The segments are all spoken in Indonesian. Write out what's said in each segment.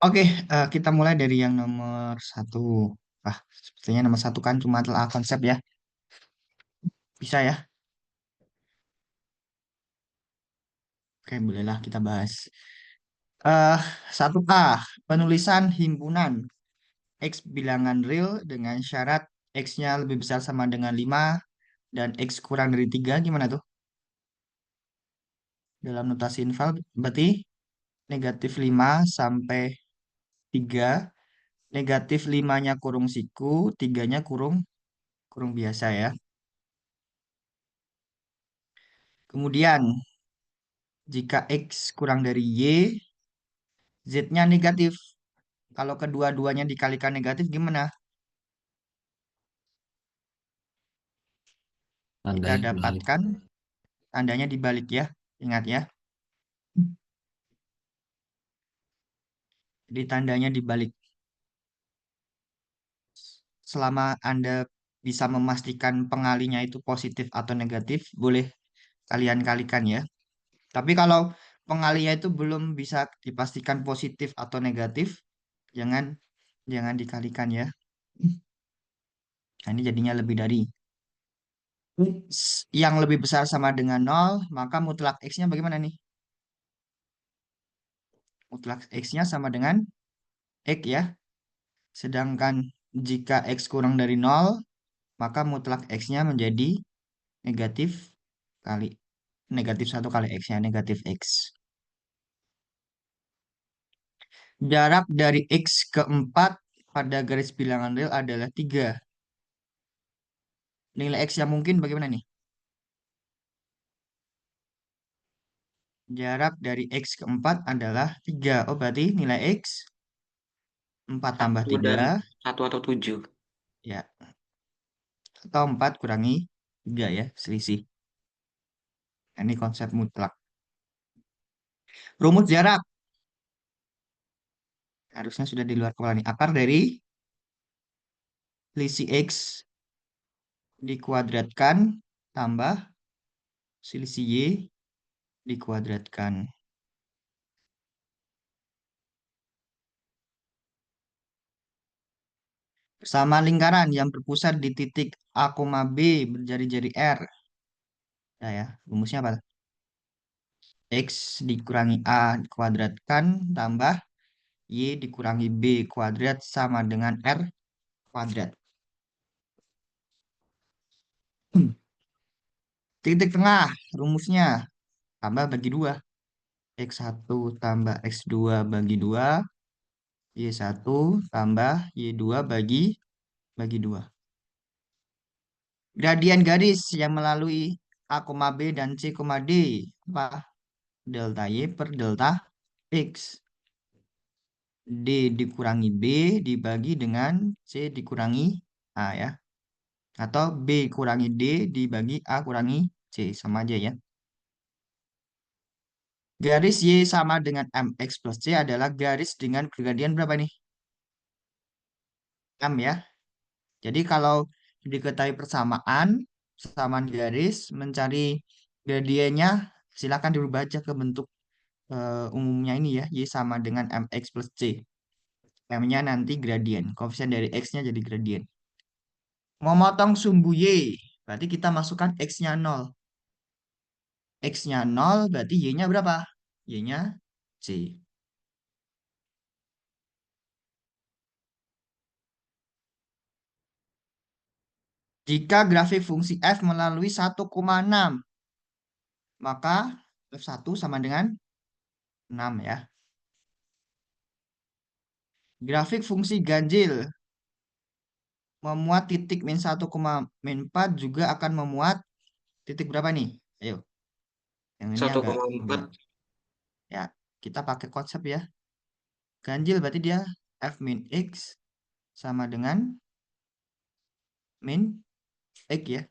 Oke, kita mulai dari yang nomor satu. Ah, sepertinya nomor satu kan cuma telah konsep ya. Bisa ya? Oke, bolehlah kita bahas. Eh, satu A, penulisan himpunan X bilangan real dengan syarat X-nya lebih besar sama dengan 5 dan X kurang dari 3. Gimana tuh? Dalam notasi infal berarti negatif 5 sampai 3. Negatif 5-nya kurung siku, 3-nya kurung kurung biasa ya. Kemudian, jika X kurang dari Y, Z-nya negatif. Kalau kedua-duanya dikalikan negatif gimana? Kita Tandanya dibalik. dapatkan tandanya dibalik ya. Ingat ya. Jadi tandanya dibalik. Selama Anda bisa memastikan pengalinya itu positif atau negatif, boleh kalian kalikan ya. Tapi kalau pengalinya itu belum bisa dipastikan positif atau negatif, jangan jangan dikalikan ya. Nah, ini jadinya lebih dari X yang lebih besar sama dengan nol, maka mutlak X-nya bagaimana nih? Mutlak X-nya sama dengan X ya. Sedangkan jika X kurang dari nol, maka mutlak X-nya menjadi negatif kali negatif satu kali X-nya, negatif X. Jarak dari X ke 4 pada garis bilangan real adalah 3. Nilai X yang mungkin bagaimana nih? Jarak dari X ke 4 adalah 3. Oh, berarti nilai X 4 tambah Satu dan 3, satu atau tujuh. ya, atau 4 kurangi 3 ya, selisih. Nah, ini konsep mutlak. Rumus jarak harusnya sudah di luar kepala nih. Akar dari selisih X dikuadratkan tambah selisih Y dikuadratkan. Sama lingkaran yang berpusat di titik A, B berjari-jari R. Nah ya, rumusnya apa? X dikurangi A dikuadratkan tambah Y dikurangi B kuadrat sama dengan R kuadrat. Titik tengah rumusnya tambah bagi 2. X1 tambah X2 bagi 2. Y1 tambah Y2 bagi 2. Gradien garis yang melalui A, B dan C, D. Apa? Delta Y per delta X. D dikurangi B dibagi dengan C dikurangi A ya. Atau B kurangi D dibagi A kurangi C. Sama aja ya. Garis Y sama dengan MX plus C adalah garis dengan gradien berapa nih? M ya. Jadi kalau diketahui persamaan garis, mencari gradiennya, silakan dirubah aja ke bentuk umumnya ini ya. Y sama dengan MX plus C. M-nya nanti gradien. Koefisien dari X-nya jadi gradien. Mau motong sumbu Y, berarti kita masukkan X-nya 0. X-nya 0, berarti Y-nya berapa? Y-nya C. Jika grafik fungsi F melalui 1,6, maka F1 sama dengan 6 ya. Grafik fungsi ganjil memuat titik min 1, min 4 juga akan memuat titik berapa nih? Ayo, yang ini Satu agak koma empat. rumit. Ya, kita pakai konsep ya. Ganjil berarti dia F min X sama dengan min X ya.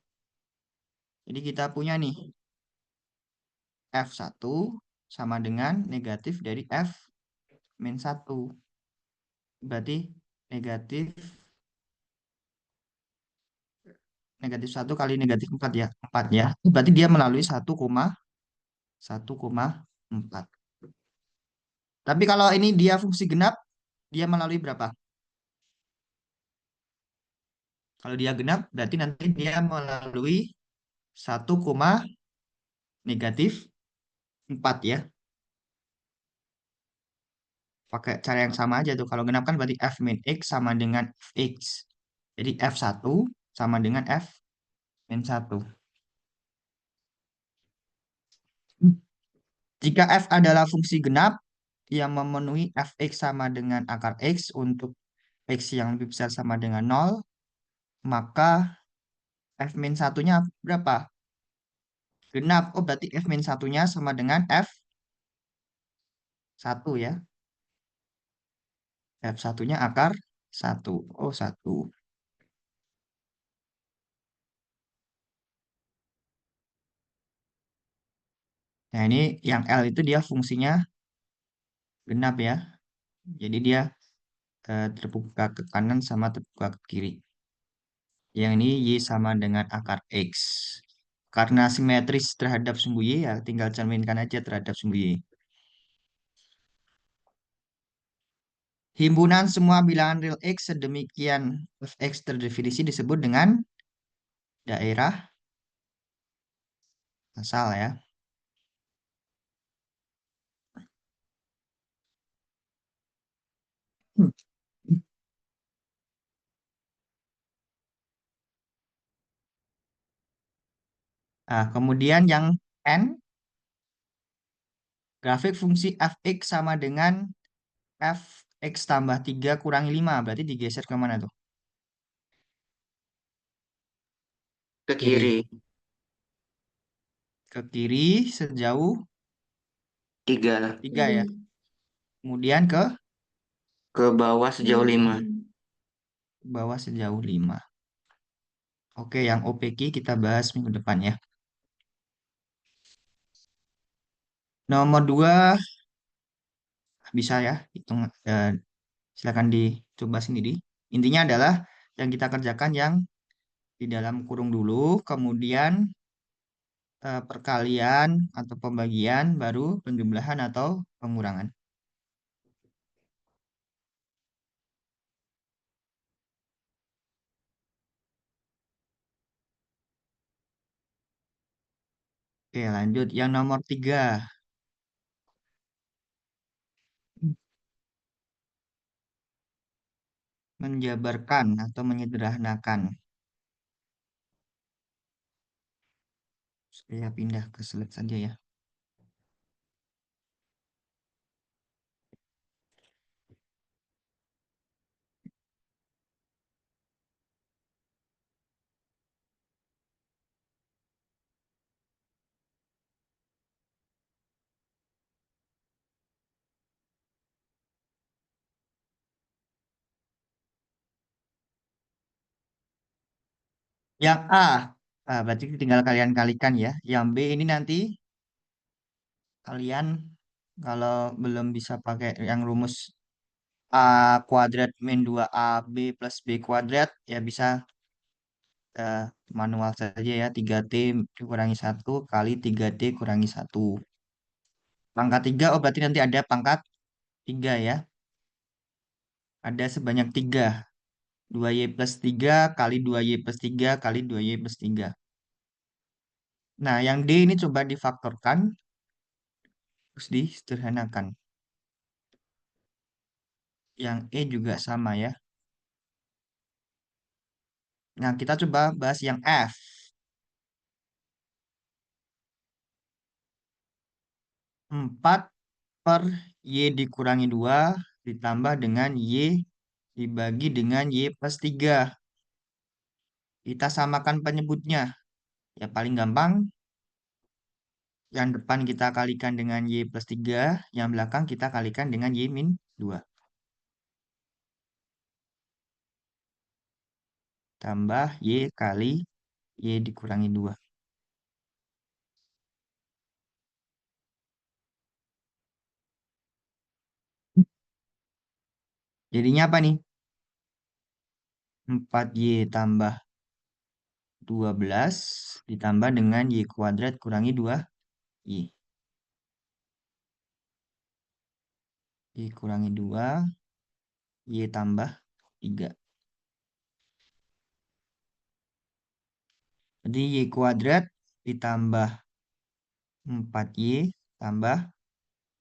Jadi kita punya nih F1 sama dengan negatif dari F min 1. Berarti negatif negatif 1 kali negatif 4 ya. 4 ya. Berarti dia melalui 1,4. Tapi kalau ini dia fungsi genap, dia melalui berapa? Kalau dia genap, berarti nanti dia melalui 1, negatif 4 ya. Pakai cara yang sama aja tuh. Kalau genap kan berarti F min X sama dengan Fx. Jadi F1 sama dengan F min 1. Jika F adalah fungsi genap yang memenuhi Fx sama dengan akar X untuk X yang lebih besar sama dengan 0, maka F min satunya berapa? Genap. Oh, berarti F min satunya sama dengan F1 ya. F satunya akar 1. Oh, 1. Nah, ini yang L itu dia fungsinya genap ya. Jadi dia terbuka ke kanan sama terbuka ke kiri. Yang ini Y sama dengan akar X. Karena simetris terhadap sumbu Y, ya tinggal cerminkan aja terhadap sumbu Y. Himpunan semua bilangan real X sedemikian Fx terdefinisi disebut dengan daerah asal ya. Nah, kemudian yang N, grafik fungsi Fx sama dengan Fx tambah 3 kurangi 5. Berarti digeser kemana tuh? Ke kiri. Kiri. Ke kiri sejauh 3. 3 ya. Kemudian ke Ke bawah sejauh 5. bawah sejauh 5. Oke, yang OPQ kita bahas minggu depan ya. Nomor 2 bisa ya, hitung silakan dicoba sendiri. Intinya adalah yang kita kerjakan yang di dalam kurung dulu, kemudian perkalian atau pembagian, baru penjumlahan atau pengurangan. Oke, lanjut. Yang nomor 3, menjabarkan atau menyederhanakan. Saya pindah ke slide saja ya. Yang A, berarti tinggal kalian kalikan ya. Yang B ini nanti kalian kalau belum bisa pakai yang rumus A kuadrat min 2 AB plus B kuadrat, ya bisa eh, manual saja ya. 3T dikurangi 1 kali 3T kurangi 1. Pangkat 3, oh berarti nanti ada pangkat 3 ya. Ada sebanyak 3. 2Y plus 3 kali 2Y plus 3 kali 2Y plus 3. Nah, yang D ini coba difaktorkan, terus disederhanakan. Yang E juga sama ya. Nah, kita coba bahas yang F. 4 per Y dikurangi 2 ditambah dengan Y dibagi dengan Y plus 3. Kita samakan penyebutnya. Ya paling gampang, yang depan kita kalikan dengan Y plus 3, yang belakang kita kalikan dengan Y min 2. Tambah Y kali Y dikurangi 2. Jadinya apa nih? 4Y tambah 12 ditambah dengan Y kuadrat kurangi 2Y. Y kurangi 2 Y tambah 3. Jadi Y kuadrat ditambah 4Y tambah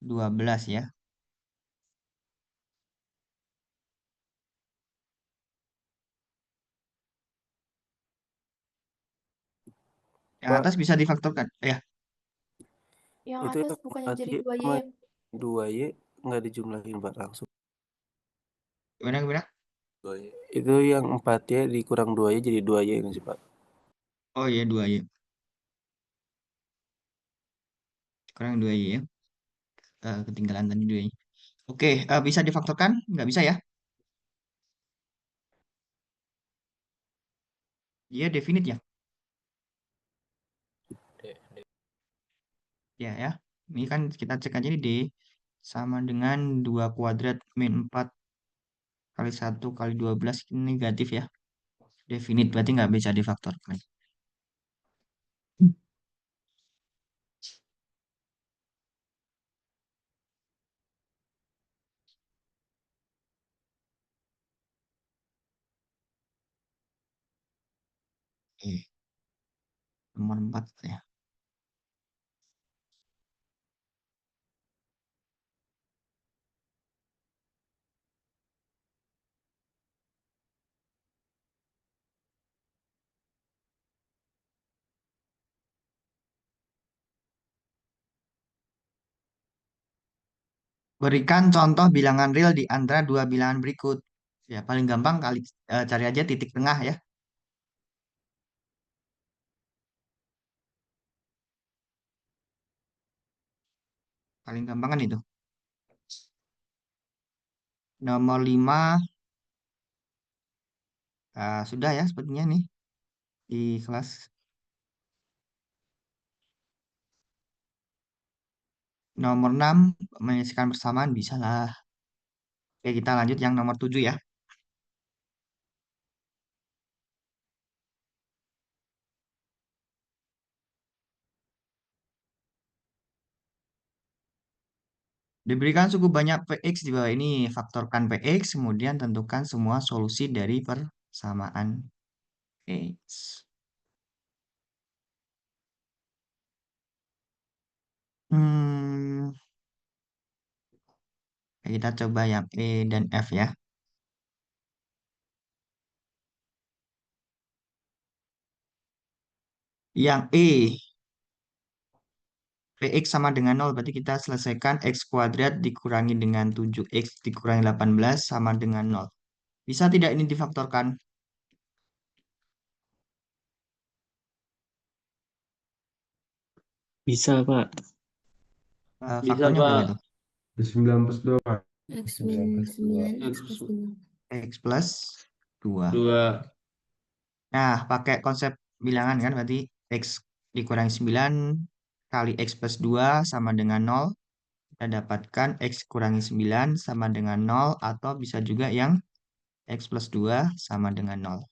12 ya. Yang Pak, atas bisa difaktorkan. Ya, Yang itu atas yang bukannya jadi 4Y 2Y sama ya? 2Y nggak dijumlahin Pak langsung. gimana gimana? 2Y. Itu yang 4Y dikurang 2Y jadi 2Y ini sih Pak. Oh iya 2Y. Kurang 2Y ya. Ketinggalan tadi 2Y. Oke, bisa difaktorkan? Nggak bisa ya? Iya, definite ya. Ya, ya. Ini kan kita cek aja nih D sama dengan 2 kuadrat min 4 kali 1 kali 12 ini negatif ya. Definite berarti nggak bisa difaktorkan. Oke, nomor 4 ya. Berikan contoh bilangan real di antara dua bilangan berikut. Ya, paling gampang kali cari aja titik tengah ya. Paling gampang kan itu. Nomor 5 sudah ya sepertinya nih di kelas. Nomor 6 menyelesaikan persamaan bisa lah. Oke, kita lanjut yang nomor 7 ya. Diberikan cukup banyak Px di bawah ini, faktorkan Px, kemudian tentukan semua solusi dari persamaan X. Hmm, kita coba yang E dan F ya. Yang E, Px sama dengan 0, berarti kita selesaikan X kuadrat dikurangi dengan 7X dikurangi 18 sama dengan 0. Bisa tidak ini difaktorkan? Bisa, Pak. Bisa, Faktornya berapa Pak. itu? 9 plus 2, Pak. X 9 min plus 2. 9, X plus 2. X plus 2. 2. Nah, pakai konsep bilangan kan, berarti X dikurangi 9 kali X plus 2 sama dengan 0. Kita dapatkan X kurangi 9 sama dengan 0, atau bisa juga yang X plus 2 sama dengan 0.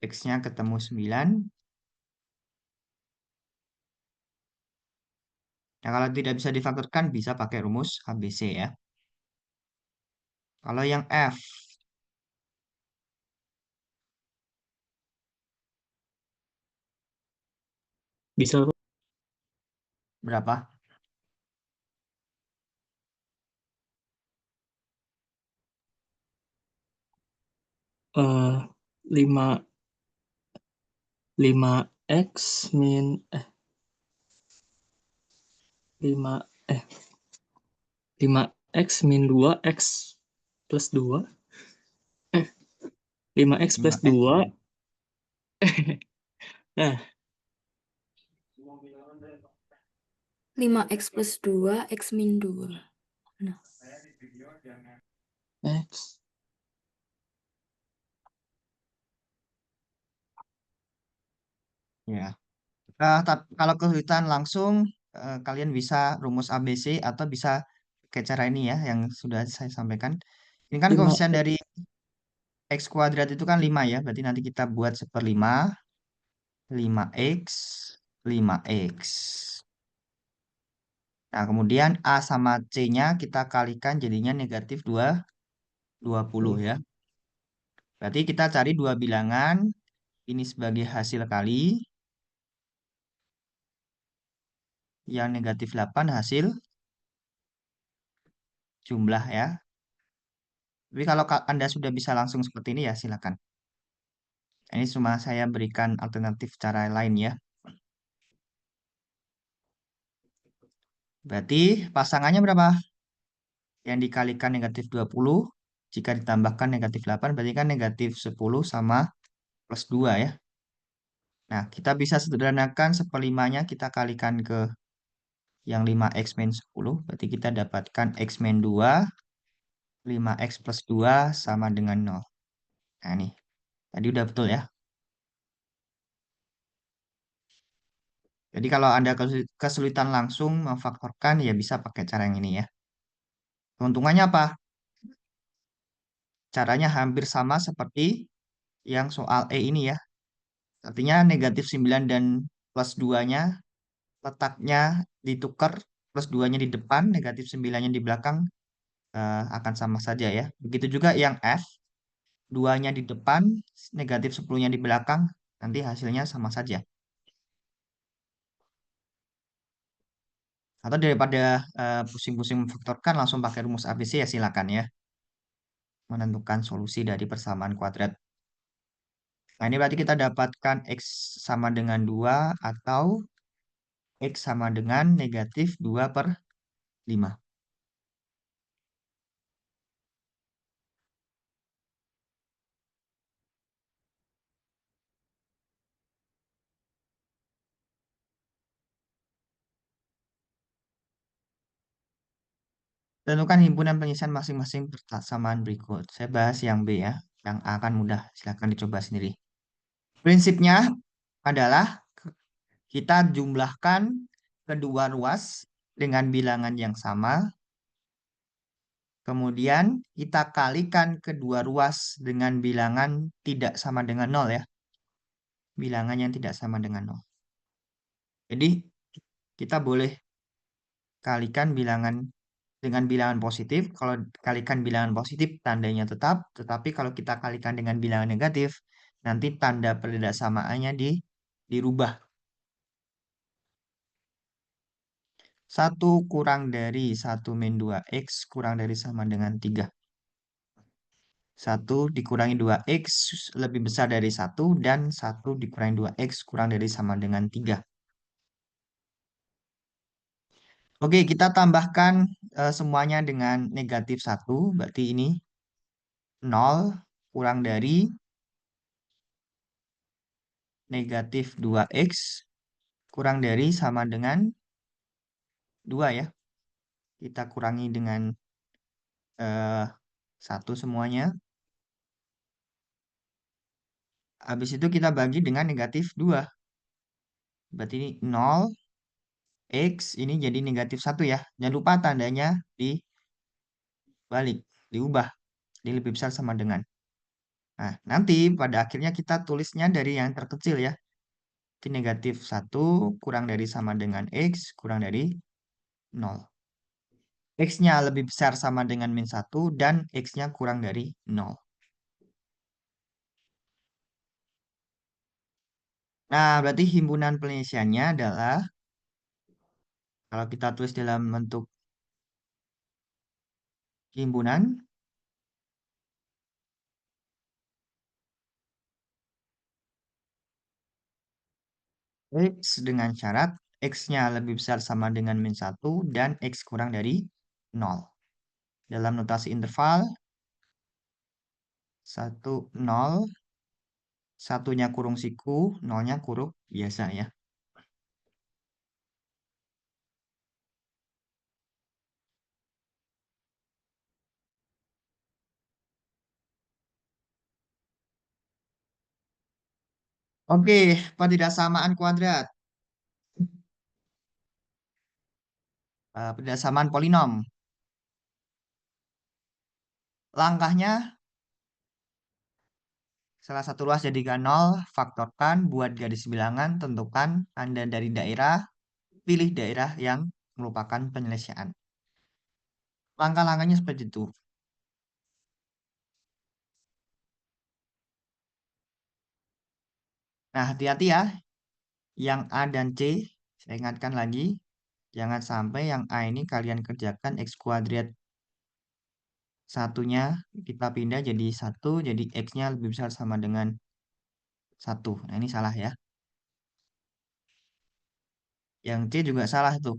X-nya ketemu 9. Nah, kalau tidak bisa difaktorkan, bisa pakai rumus ABC ya. Kalau yang F, Bisa, Pak. berapa? Eh, 5 5x min 5 eh 5x min 2x plus 2 5x plus 5X. 2 nah 5X plus 2, X min 2. Nah, x Ya. Kalau kesulitan langsung, kalian bisa rumus ABC atau bisa pakai cara ini ya, yang sudah saya sampaikan. Ini kan 5 koefisien dari X kuadrat itu kan 5 ya, berarti nanti kita buat 1/5, 5X, 5X. Nah, kemudian A sama C-nya kita kalikan jadinya negatif 2, 20 ya. Berarti kita cari dua bilangan, ini sebagai hasil kali, yang negatif 8 hasil jumlah ya. Tapi kalau Anda sudah bisa langsung seperti ini ya silakan. Ini cuma saya berikan alternatif cara lain ya. Berarti pasangannya berapa? Yang dikalikan negatif 20, jika ditambahkan negatif 8, berarti kan negatif 10 sama plus 2 ya. Nah, kita bisa sederhanakan seperlimanya kita kalikan ke yang 5x min 10. Berarti kita dapatkan x min 2, 5x plus 2 sama dengan 0. Nah, ini. Tadi udah betul ya. Jadi kalau Anda kesulitan langsung memfaktorkan, ya bisa pakai cara yang ini ya. Keuntungannya apa? Caranya hampir sama seperti yang soal E ini ya. Artinya negatif 9 dan plus 2-nya letaknya ditukar, plus 2-nya di depan, negatif 9-nya di belakang, akan sama saja ya. Begitu juga yang F, 2-nya di depan, negatif 10-nya di belakang, nanti hasilnya sama saja. Atau daripada pusing-pusing memfaktorkan, langsung pakai rumus ABC ya silakan ya. Menentukan solusi dari persamaan kuadrat. Nah ini berarti kita dapatkan X sama dengan 2 atau X sama dengan negatif 2/5. Tentukan himpunan pengisian masing-masing persamaan berikut. Saya bahas yang B ya. Yang A kan mudah, silahkan dicoba sendiri. Prinsipnya adalah kita jumlahkan kedua ruas dengan bilangan yang sama. Kemudian kita kalikan kedua ruas dengan bilangan tidak sama dengan 0 ya. Bilangan yang tidak sama dengan 0. Jadi kita boleh kalikan bilangan dengan bilangan positif. Kalau kalikan bilangan positif, tandanya tetap. Tetapi kalau kita kalikan dengan bilangan negatif, nanti tanda perbedaan samaannya dirubah. 1 kurang dari 1 min 2x kurang dari sama dengan 3. 1 dikurangi 2x lebih besar dari 1, dan 1 dikurangi 2x kurang dari sama dengan 3. Oke, kita tambahkan semuanya dengan negatif 1. Berarti ini 0 kurang dari negatif 2x kurang dari sama dengan 2 ya. Kita kurangi dengan 1 semuanya. Habis itu kita bagi dengan negatif 2. Berarti ini 0, X ini jadi negatif 1 ya. Jangan lupa tandanya dibalik, diubah. Jadi lebih besar sama dengan. Nah, nanti pada akhirnya kita tulisnya dari yang terkecil ya. Jadi negatif 1 kurang dari sama dengan X kurang dari 0. X-nya lebih besar sama dengan min 1 dan X-nya kurang dari 0. Nah, berarti himpunan penyelesaiannya adalah, kalau kita tulis dalam bentuk himpunan, X dengan syarat X-nya lebih besar sama dengan min 1 dan X kurang dari 0. Dalam notasi interval, 1, 0, satunya kurung siku, 0-nya kurung biasa ya. Oke, ketidaksamaan kuadrat. Ketidaksamaan polinom. Langkahnya, salah satu ruas jadikan 0, faktorkan, buat garis bilangan, tentukan tanda dari daerah, pilih daerah yang merupakan penyelesaian. Langkah-langkahnya seperti itu. Nah, hati-hati ya. Yang A dan C, saya ingatkan lagi. Jangan sampai yang A ini kalian kerjakan X kuadrat satunya kita pindah jadi 1, jadi X-nya lebih besar sama dengan 1. Nah, ini salah ya. Yang C juga salah tuh.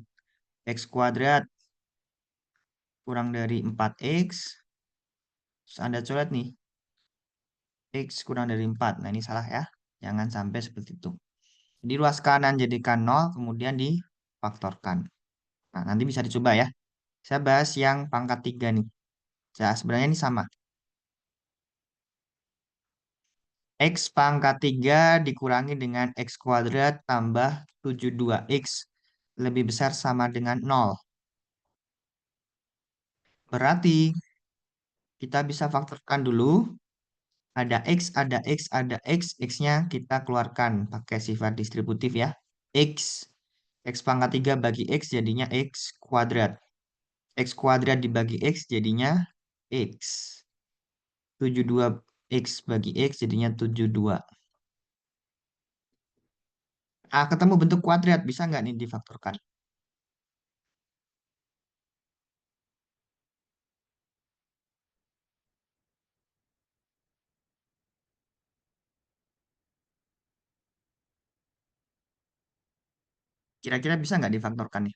X kuadrat kurang dari 4X. Terus Anda coret nih. X kurang dari 4. Nah, ini salah ya. Jangan sampai seperti itu. Jadi ruas kanan jadikan 0, kemudian difaktorkan. Nah, nanti bisa dicoba ya. Saya bahas yang pangkat 3 nih. Nah, sebenarnya ini sama. X pangkat 3 dikurangi dengan X kuadrat tambah 72X lebih besar sama dengan 0. Berarti kita bisa faktorkan dulu. Ada X, ada X, ada X. X-nya kita keluarkan pakai sifat distributif ya. X. X pangkat 3 bagi X jadinya X kuadrat. X kuadrat dibagi X jadinya X. 72X bagi X jadinya 72. Ah, ketemu bentuk kuadrat. Bisa nggak nih difaktorkan? Kira-kira bisa nggak difaktorkan nih?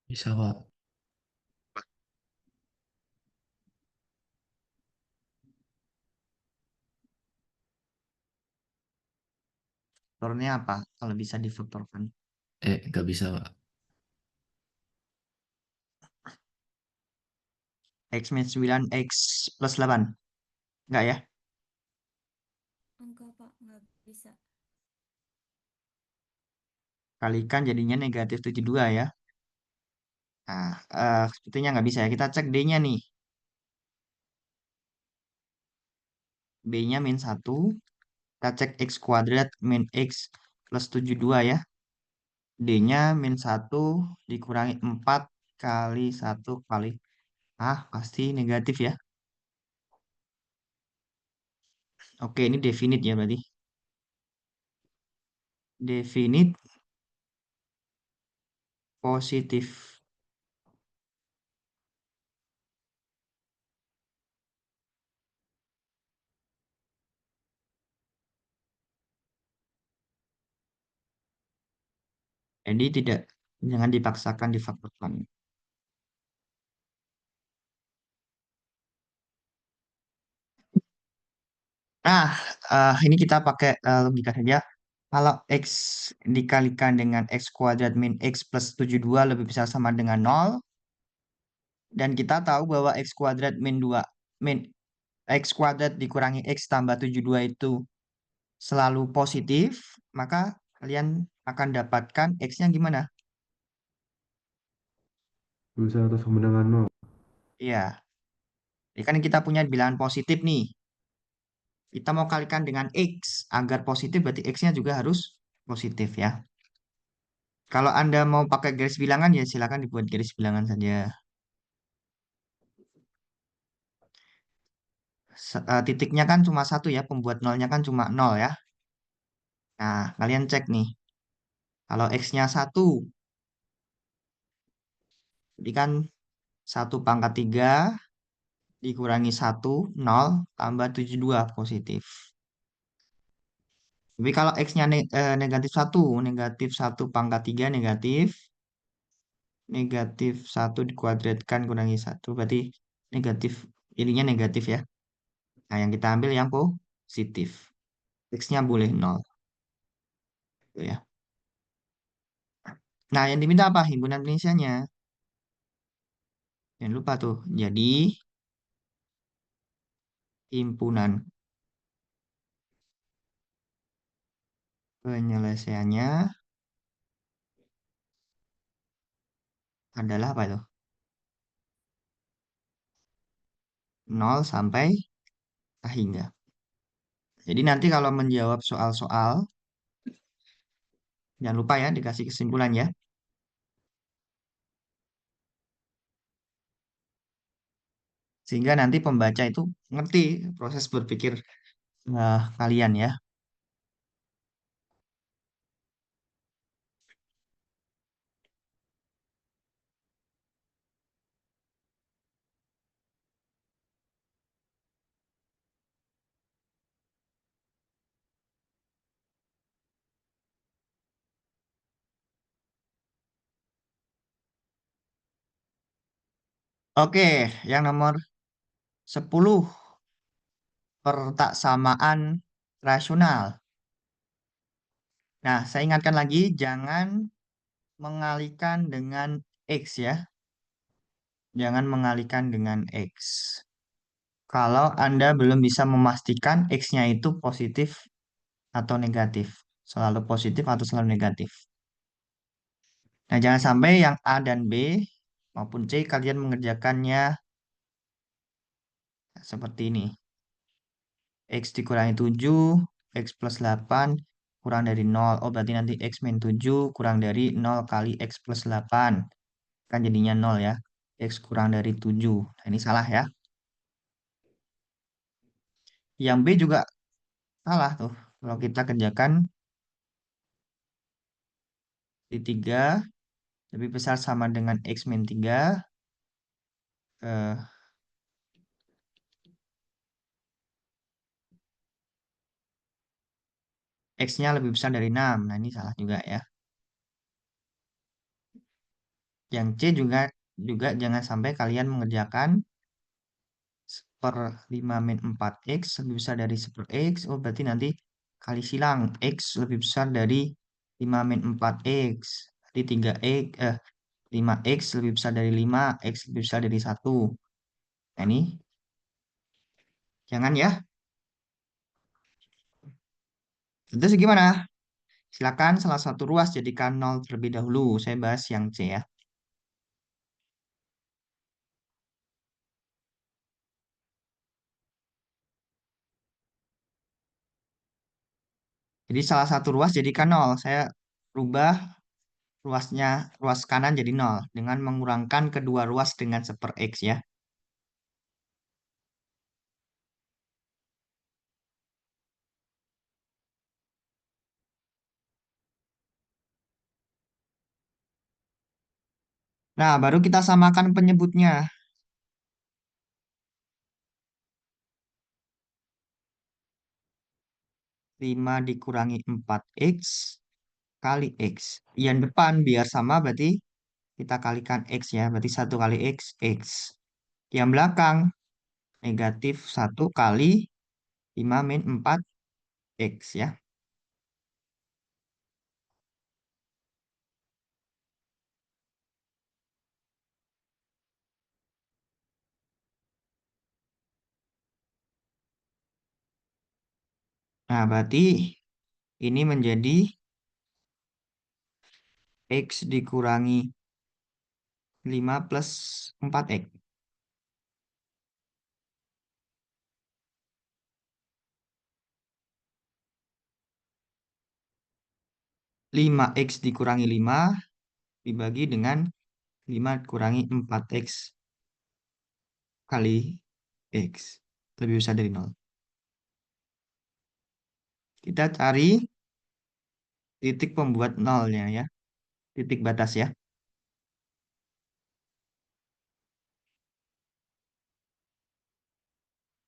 Bisa, Pak. Faktornya apa kalau bisa difaktorkan? Nggak bisa, Pak. X min 9, X plus 8. Nggak ya? Enggak, Pak, nggak bisa. Kalikan jadinya negatif 72 ya. Nah, sepertinya nggak bisa ya. Kita cek D-nya nih. B-nya min 1. Kita cek X kuadrat min X plus 72 ya. D-nya min 1 dikurangi 4 kali 1 kali. Ah, pasti negatif ya. Oke, ini definite ya berarti. Definite positif. Jadi tidak, jangan dipaksakan difaktorkan. Nah, ini kita pakai logika saja. Kalau X dikalikan dengan X kuadrat min X plus 72 lebih besar sama dengan 0. Dan kita tahu bahwa X kuadrat min 2, min X kuadrat dikurangi X tambah 72 itu selalu positif. Maka kalian akan dapatkan X-nya gimana? Bisa atau sama dengan 0. Iya, ini kan kita punya bilangan positif nih. Kita mau kalikan dengan X. Agar positif berarti X-nya juga harus positif ya. Kalau Anda mau pakai garis bilangan ya silakan dibuat garis bilangan saja. Titiknya kan cuma satu ya, pembuat nolnya kan cuma 0 ya. Nah, kalian cek nih. Kalau X-nya 1, jadi kan 1 pangkat 3 dikurangi 1, 0, tambah 72 positif. Tapi kalau X-nya negatif 1, negatif 1 pangkat 3 negatif, negatif 1 dikuadratkan kurangi 1, berarti negatif, jadinya negatif ya. Nah, yang kita ambil yang positif. X-nya boleh 0. Gitu ya. Nah, yang diminta apa? Himpunan penisiannya. Jangan lupa tuh. Jadi, himpunan penyelesaiannya adalah apa itu? 0 sampai hingga. Jadi nanti kalau menjawab soal-soal, jangan lupa ya dikasih kesimpulan ya. Sehingga nanti pembaca itu ngerti proses berpikir kalian ya. Oke, yang nomor 10 persamaan rasional. Nah, saya ingatkan lagi, jangan mengalihkan dengan X ya. Jangan mengalihkan dengan X. Kalau Anda belum bisa memastikan X-nya itu positif atau negatif. Selalu positif atau selalu negatif. Nah, jangan sampai yang A dan B maupun C kalian mengerjakannya seperti ini. X dikurangi 7, X plus 8 kurang dari 0. Oh, berarti nanti X min 7 kurang dari 0 kali X plus 8. Kan jadinya 0 ya. X kurang dari 7. Nah, ini salah ya. Yang B juga salah tuh. Kalau kita kerjakan di 3 lebih besar sama dengan X min 3. eh, X-nya lebih besar dari 6. Nah, ini salah juga ya. Yang C juga jangan sampai kalian mengerjakan per 5 min 4X lebih besar dari 1 X. Oh, berarti nanti kali silang X lebih besar dari 5 min 4X. Jadi 3X, 5X lebih besar dari 5, X lebih besar dari 1. Nah, ini jangan ya. Terus gimana? Silakan salah satu ruas jadikan 0 terlebih dahulu. Saya bahas yang C ya. Jadi salah satu ruas jadikan 0. Saya rubah ruas kanan jadi 0 dengan mengurangkan kedua ruas dengan 1/x ya. Nah, baru kita samakan penyebutnya. 5 dikurangi 4X kali X. Yang depan biar sama berarti kita kalikan X ya. Berarti 1 kali X, X. Yang belakang negatif 1 kali 5 min 4X ya. Nah, berarti ini menjadi X dikurangi 5 plus 4X. 5X dikurangi 5 dibagi dengan 5 kurangi 4X kali X. Lebih besar dari 0. Kita cari titik pembuat nolnya ya. Titik batas ya.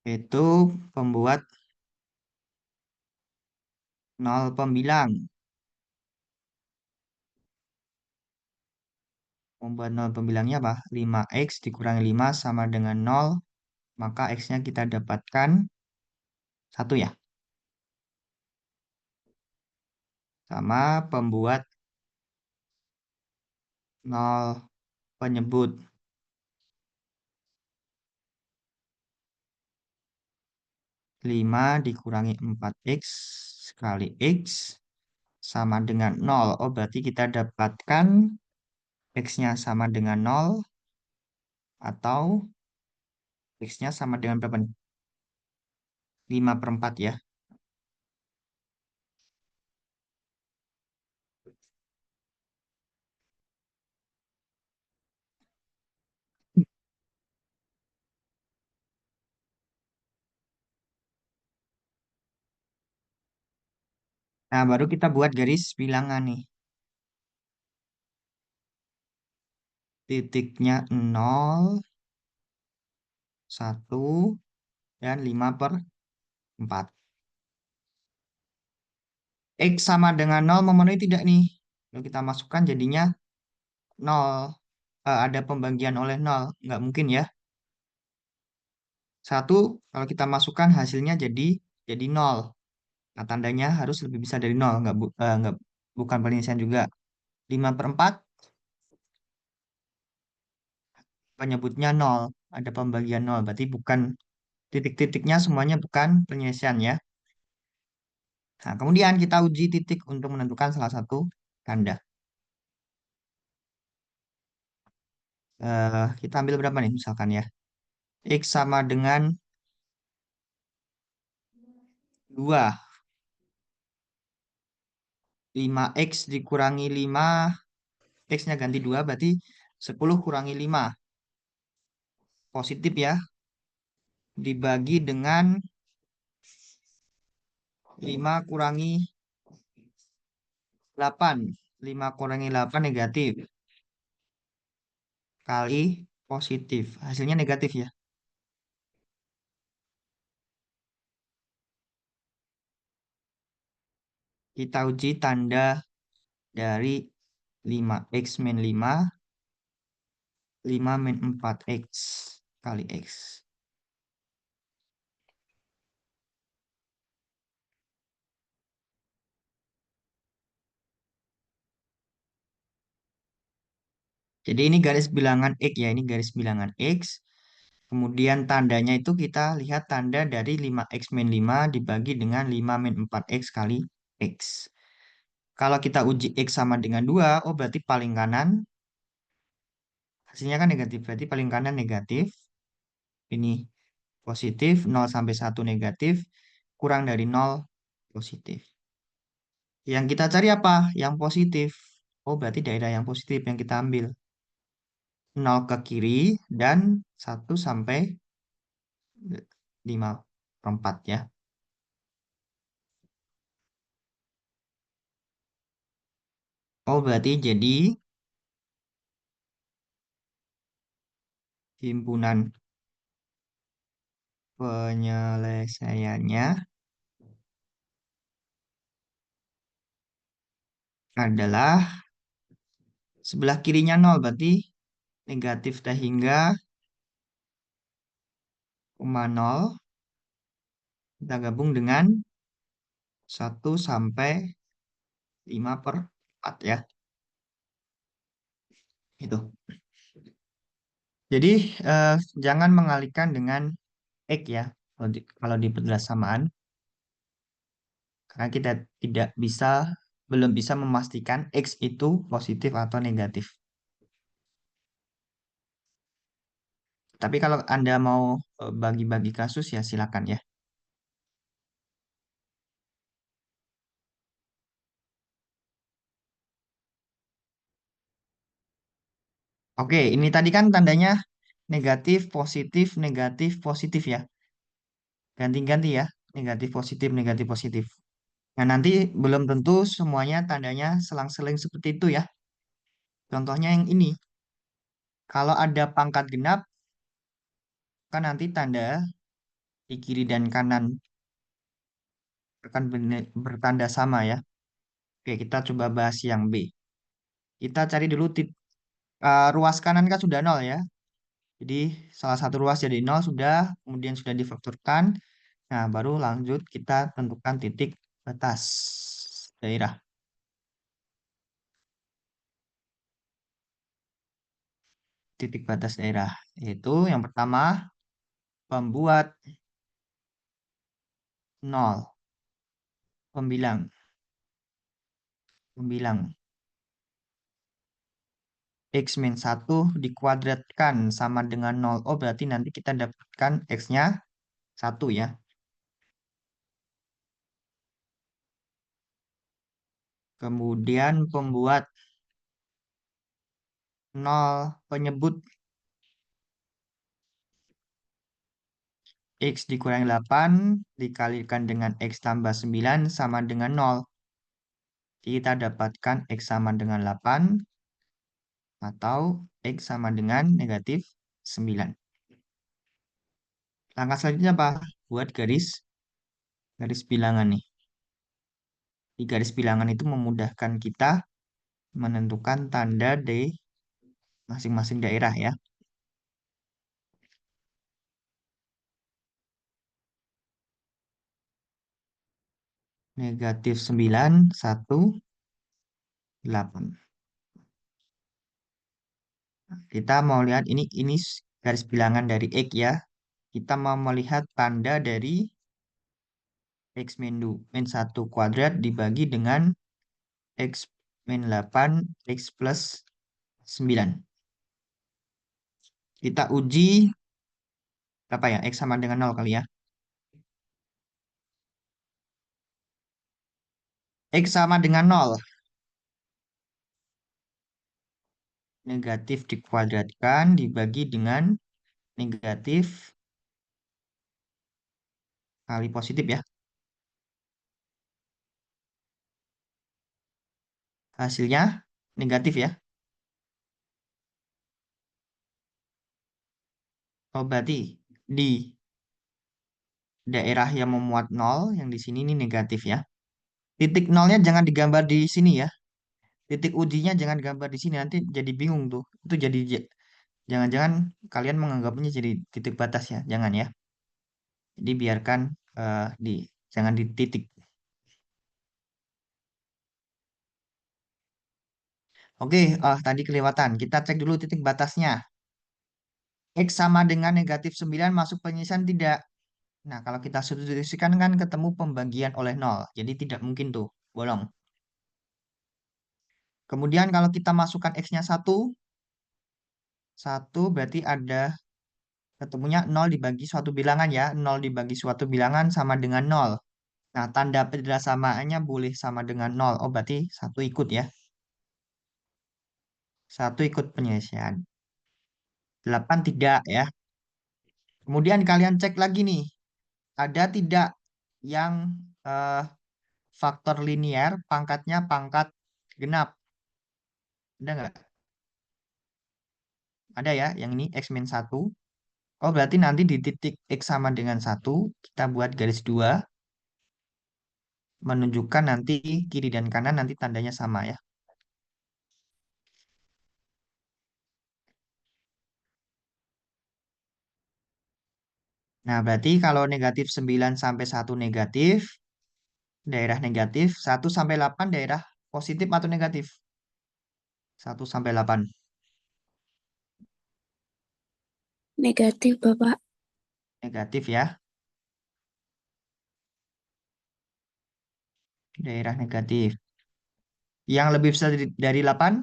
Itu pembuat nol pembilang. Membuat nol pembilangnya apa? 5X dikurangi 5 sama dengan 0. Maka X-nya kita dapatkan 1 ya. Sama pembuat nol penyebut. 5 dikurangi 4X kali X sama dengan 0. Oh, berarti kita dapatkan X-nya sama dengan 0 atau X-nya sama dengan berapa nih? 5/4 ya. Nah, baru kita buat garis bilangan nih. Titiknya 0, 1, dan 5/4. X sama dengan 0 memenuhi tidak nih? Kalau kita masukkan jadinya 0. Ada pembagian oleh 0. Nggak mungkin ya. 1, kalau kita masukkan hasilnya jadi 0. Nah, tandanya harus lebih besar dari 0. Nggak, bukan penyelesaian juga. 5/4 penyebutnya 0. Ada pembagian 0. Berarti bukan titik-titiknya semuanya bukan penyelesaian ya. Nah, kemudian kita uji titik untuk menentukan salah satu tanda. Kita ambil berapa nih misalkan ya. X sama dengan 2. 5X dikurangi 5. X-nya ganti 2 berarti 10 kurangi 5. Positif ya. Dibagi dengan 5 kurangi 8. 5 kurangi 8 negatif. Kali positif. Hasilnya negatif ya. Kita uji tanda dari 5X min 5. 5 min 4X kali X. Jadi ini garis bilangan X ya. Ini garis bilangan X. Kemudian tandanya itu kita lihat tanda dari 5X min 5 dibagi dengan 5 min 4X kali X. Kalau kita uji X sama dengan 2, oh berarti paling kanan. Hasilnya kan negatif, berarti paling kanan negatif. Ini positif, 0 sampai 1 negatif. Kurang dari 0 positif. Yang kita cari apa? Yang positif. Oh berarti daerah yang positif yang kita ambil. 0 ke kiri dan 1 sampai 5/4 ya. Oh, berarti jadi himpunan penyelesaiannya adalah sebelah kirinya 0, berarti negatif hingga 0. Kita gabung dengan 1 sampai 5/4 ya. Itu. Jadi jangan mengalihkan dengan X ya kalau di samaan. Karena kita belum bisa memastikan X itu positif atau negatif. Tapi kalau Anda mau bagi-bagi kasus ya silakan ya. Oke, ini tadi kan tandanya negatif, positif ya. Ganti-ganti ya, negatif, positif, positif. Nah, nanti belum tentu semuanya tandanya selang-seling seperti itu ya. Contohnya yang ini. Kalau ada pangkat genap, kan nanti tanda di kiri dan kanan akan bertanda sama ya. Oke, kita coba bahas yang B. Kita cari dulu ruas kanan kan sudah 0 ya. Jadi salah satu ruas jadi 0 sudah, kemudian sudah difaktorkan. Nah, baru lanjut kita tentukan titik batas daerah. Titik batas daerah. Yaitu yang pertama, pembuat 0. Pembilang. X min 1 dikuadratkan sama dengan 0. Oh, berarti nanti kita dapatkan X-nya 1 ya. Kemudian pembuat 0 penyebut X dikurangi 8 dikalikan dengan X tambah 9 sama dengan 0. Kita dapatkan X sama dengan 8 atau X sama dengan negatif 9. Langkah selanjutnya apa? Buat garis bilangan nih. Di garis bilangan itu memudahkan kita menentukan tanda di masing-masing daerah ya. Negatif 9, 1, 8. Kita mau lihat ini garis bilangan dari X ya. Kita mau melihat tanda dari X min 1 kuadrat dibagi dengan X min 8, X plus 9. Kita uji apa ya? X sama dengan 0 kali ya. X sama dengan 0. Negatif dikuadratkan dibagi dengan negatif kali positif ya. Hasilnya negatif ya. Oh, berarti di daerah yang memuat 0, yang di sini ini negatif ya. Titik nolnya jangan digambar di sini ya. Titik ujinya jangan digambar di sini, nanti jadi bingung tuh. Itu jadi jangan-jangan kalian menganggapnya jadi titik batas ya. Jangan ya. Jadi biarkan jangan di titik. Oke, tadi kelewatan. Kita cek dulu titik batasnya. X sama dengan negatif 9 masuk penyelesaian tidak? Nah, kalau kita substitusikan kan ketemu pembagian oleh 0. Jadi tidak mungkin tuh, bolong. Kemudian kalau kita masukkan X-nya 1 berarti ada ketemunya 0 dibagi suatu bilangan ya. 0 dibagi suatu bilangan sama dengan 0. Nah, tanda samaannya boleh sama dengan 0. Oh, berarti 1 ikut ya. 1 ikut penyelesaian. 8 tidak ya. Kemudian kalian cek lagi nih. Ada tidak yang faktor linier pangkatnya pangkat genap? Ada nggak? Ada ya, yang ini X min 1. Oh, berarti nanti di titik X sama dengan 1, kita buat garis 2. Menunjukkan nanti kiri dan kanan nanti tandanya sama ya. Nah, berarti kalau negatif 9 sampai 1 negatif, daerah negatif, 1 sampai 8 daerah positif atau negatif? 1 sampai 8. Negatif, Bapak. Negatif ya. Daerah negatif. Yang lebih besar dari 8?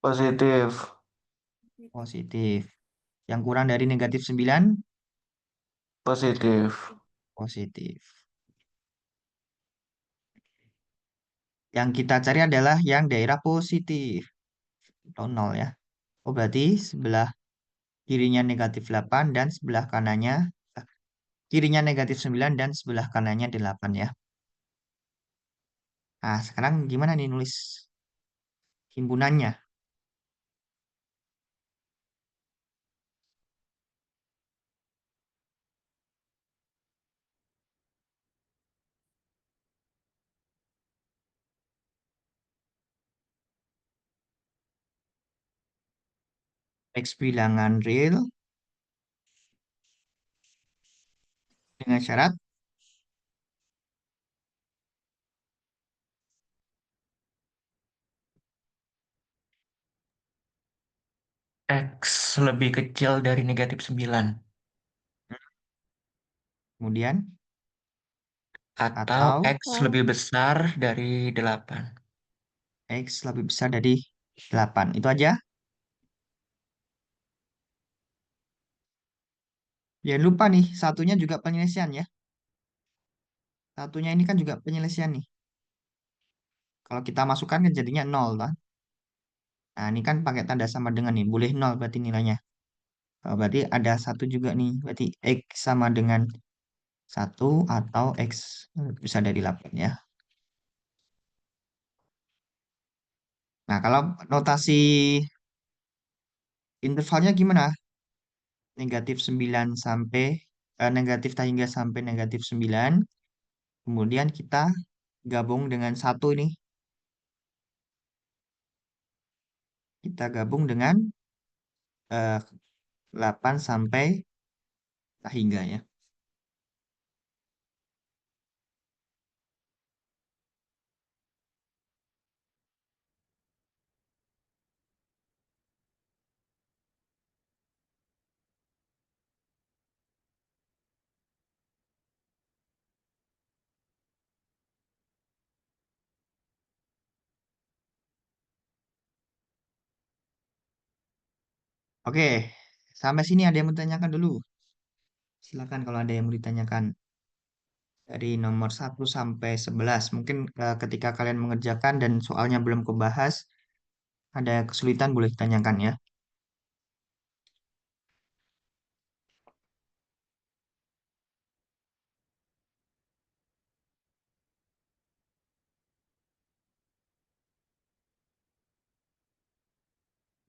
Positif. Positif. Yang kurang dari negatif 9? Positif. Positif. Yang kita cari adalah yang daerah positif. Atau 0 ya. Oh, berarti sebelah kirinya negatif 8 dan sebelah kanannya kirinya negatif 9 dan sebelah kanannya 8 ya. Nah, sekarang gimana nih nulis himpunannya? X bilangan real dengan syarat X lebih kecil dari negatif 9. kemudian Atau atau X lebih besar dari 8. X lebih besar dari 8. Itu aja. Jangan lupa nih, satunya juga penyelesaian ya. Satunya ini kan juga penyelesaian nih. Kalau kita masukkan kan jadinya 0 kan. Nah, ini kan pakai tanda sama dengan nih. Boleh 0 berarti nilainya. Oh, berarti ada satu juga nih. Berarti X sama dengan 1 atau X lebih besar dari 8 ya. Nah, kalau notasi intervalnya gimana? Negatif hingga sampai negatif 9. Kemudian kita gabung dengan satu ini. Kita gabung dengan eh, 8 sampai tak hingga ya. Oke, sampai sini ada yang mau ditanyakan dulu. Silakan kalau ada yang mau ditanyakan. Dari nomor 1 sampai 11. Mungkin ketika kalian mengerjakan dan soalnya belum kebahas, ada kesulitan boleh ditanyakan ya.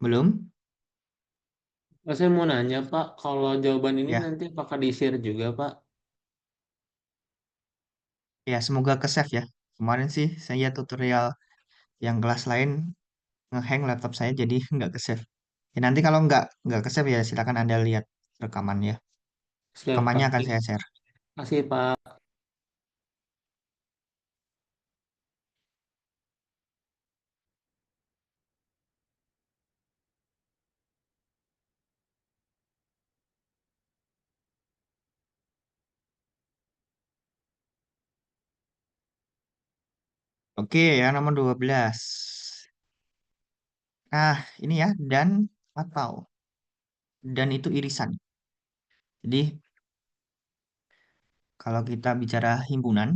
Belum? Saya mau nanya, Pak, kalau jawaban ini Ya, nanti apakah di-share juga, Pak? ya semoga ke save ya. Kemarin sih saya tutorial yang kelas lain ngehang laptop saya jadi nggak ke save. Ya, nanti kalau nggak ke save ya silakan Anda lihat rekamannya. Siap, Rekamannya Pak. akan saya share. Kasih, Pak. Oke, yang nomor 12. Nah, ini ya, dan atau. Dan itu irisan. Jadi, kalau kita bicara himpunan,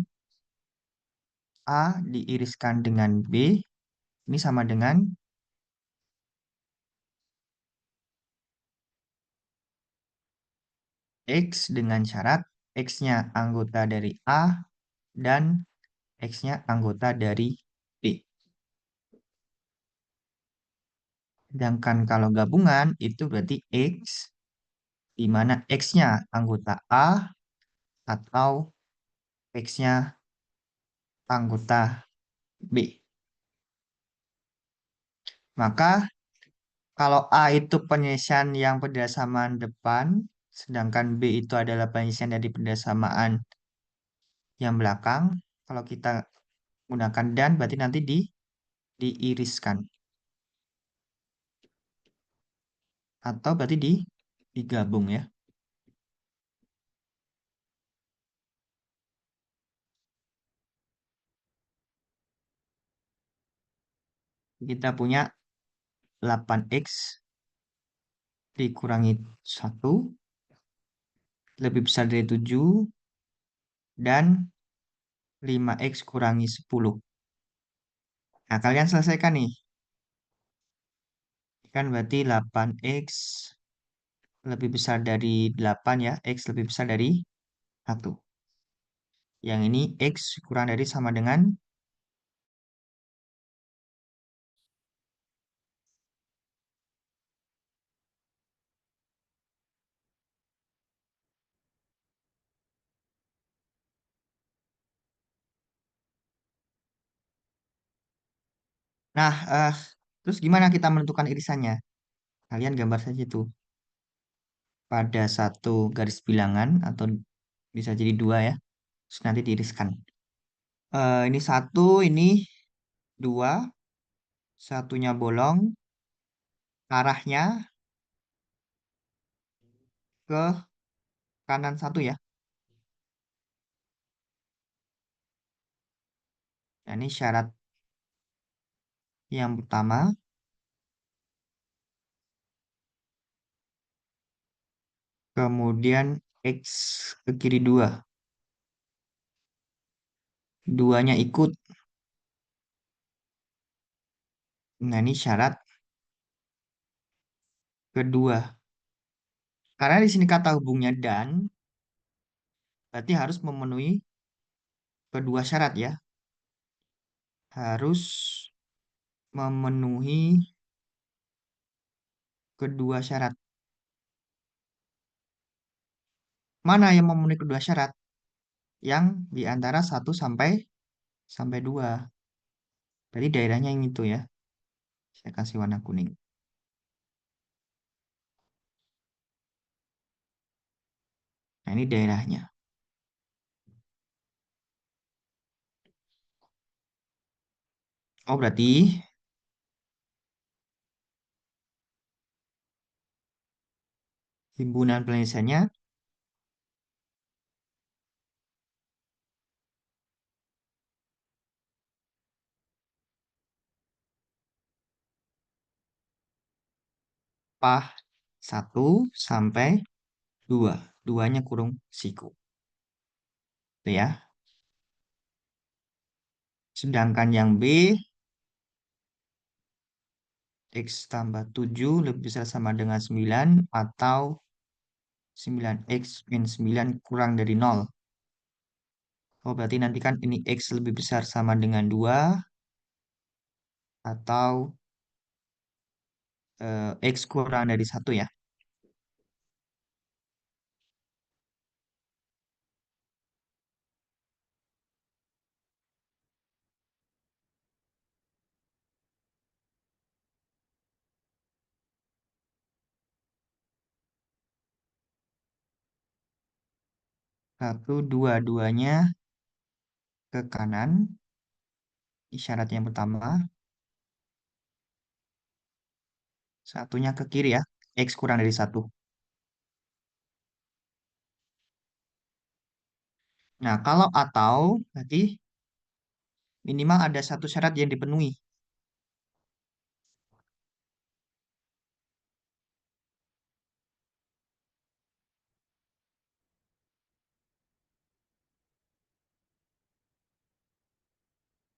A diiriskan dengan B, ini sama dengan X dengan syarat X-nya anggota dari A dan X-nya anggota dari B. Sedangkan kalau gabungan itu berarti X, di mana X-nya anggota A atau X-nya anggota B. Maka kalau A itu penyelesaian yang pada samaan depan, sedangkan B itu adalah penyelesaian dari pada samaan yang belakang. Kalau kita gunakan dan berarti nanti diiriskan. Atau berarti digabung ya. Kita punya 8X dikurangi 1 lebih besar dari 7 dan 5X kurangi 10. Nah, kalian selesaikan nih. Kan berarti 8X lebih besar dari 8 ya. X lebih besar dari 1. Yang ini X kurang dari sama dengan Nah, terus gimana kita menentukan irisannya? Kalian gambar saja tuh pada satu garis bilangan atau bisa jadi dua ya. Terus nanti diiriskan. Ini satu, ini dua, satunya bolong, arahnya ke kanan satu ya. Nah, ini syarat yang pertama. Kemudian X ke kiri dua. Duanya ikut. Nah, ini syarat kedua. Karena di sini kata hubungnya dan, berarti harus memenuhi kedua syarat ya. Harus memenuhi kedua syarat. Mana yang memenuhi kedua syarat? Yang di antara 1 sampai 2. Berarti daerahnya yang itu ya. Saya kasih warna kuning. Nah, ini daerahnya. Oh, berarti himpunan penyelesaiannya pah 1 sampai 2. Duanya kurung siku. Itu ya. Sedangkan yang B, X tambah 7 lebih besar sama dengan 9 atau 9X min 9 kurang dari 0. Oh, berarti nanti kan ini X lebih besar sama dengan 2 atau X kurang dari 1 ya. Satu, dua-duanya ke kanan. Isyarat yang pertama. Satunya ke kiri ya. X kurang dari 1. Nah, kalau atau berarti minimal ada satu syarat yang dipenuhi.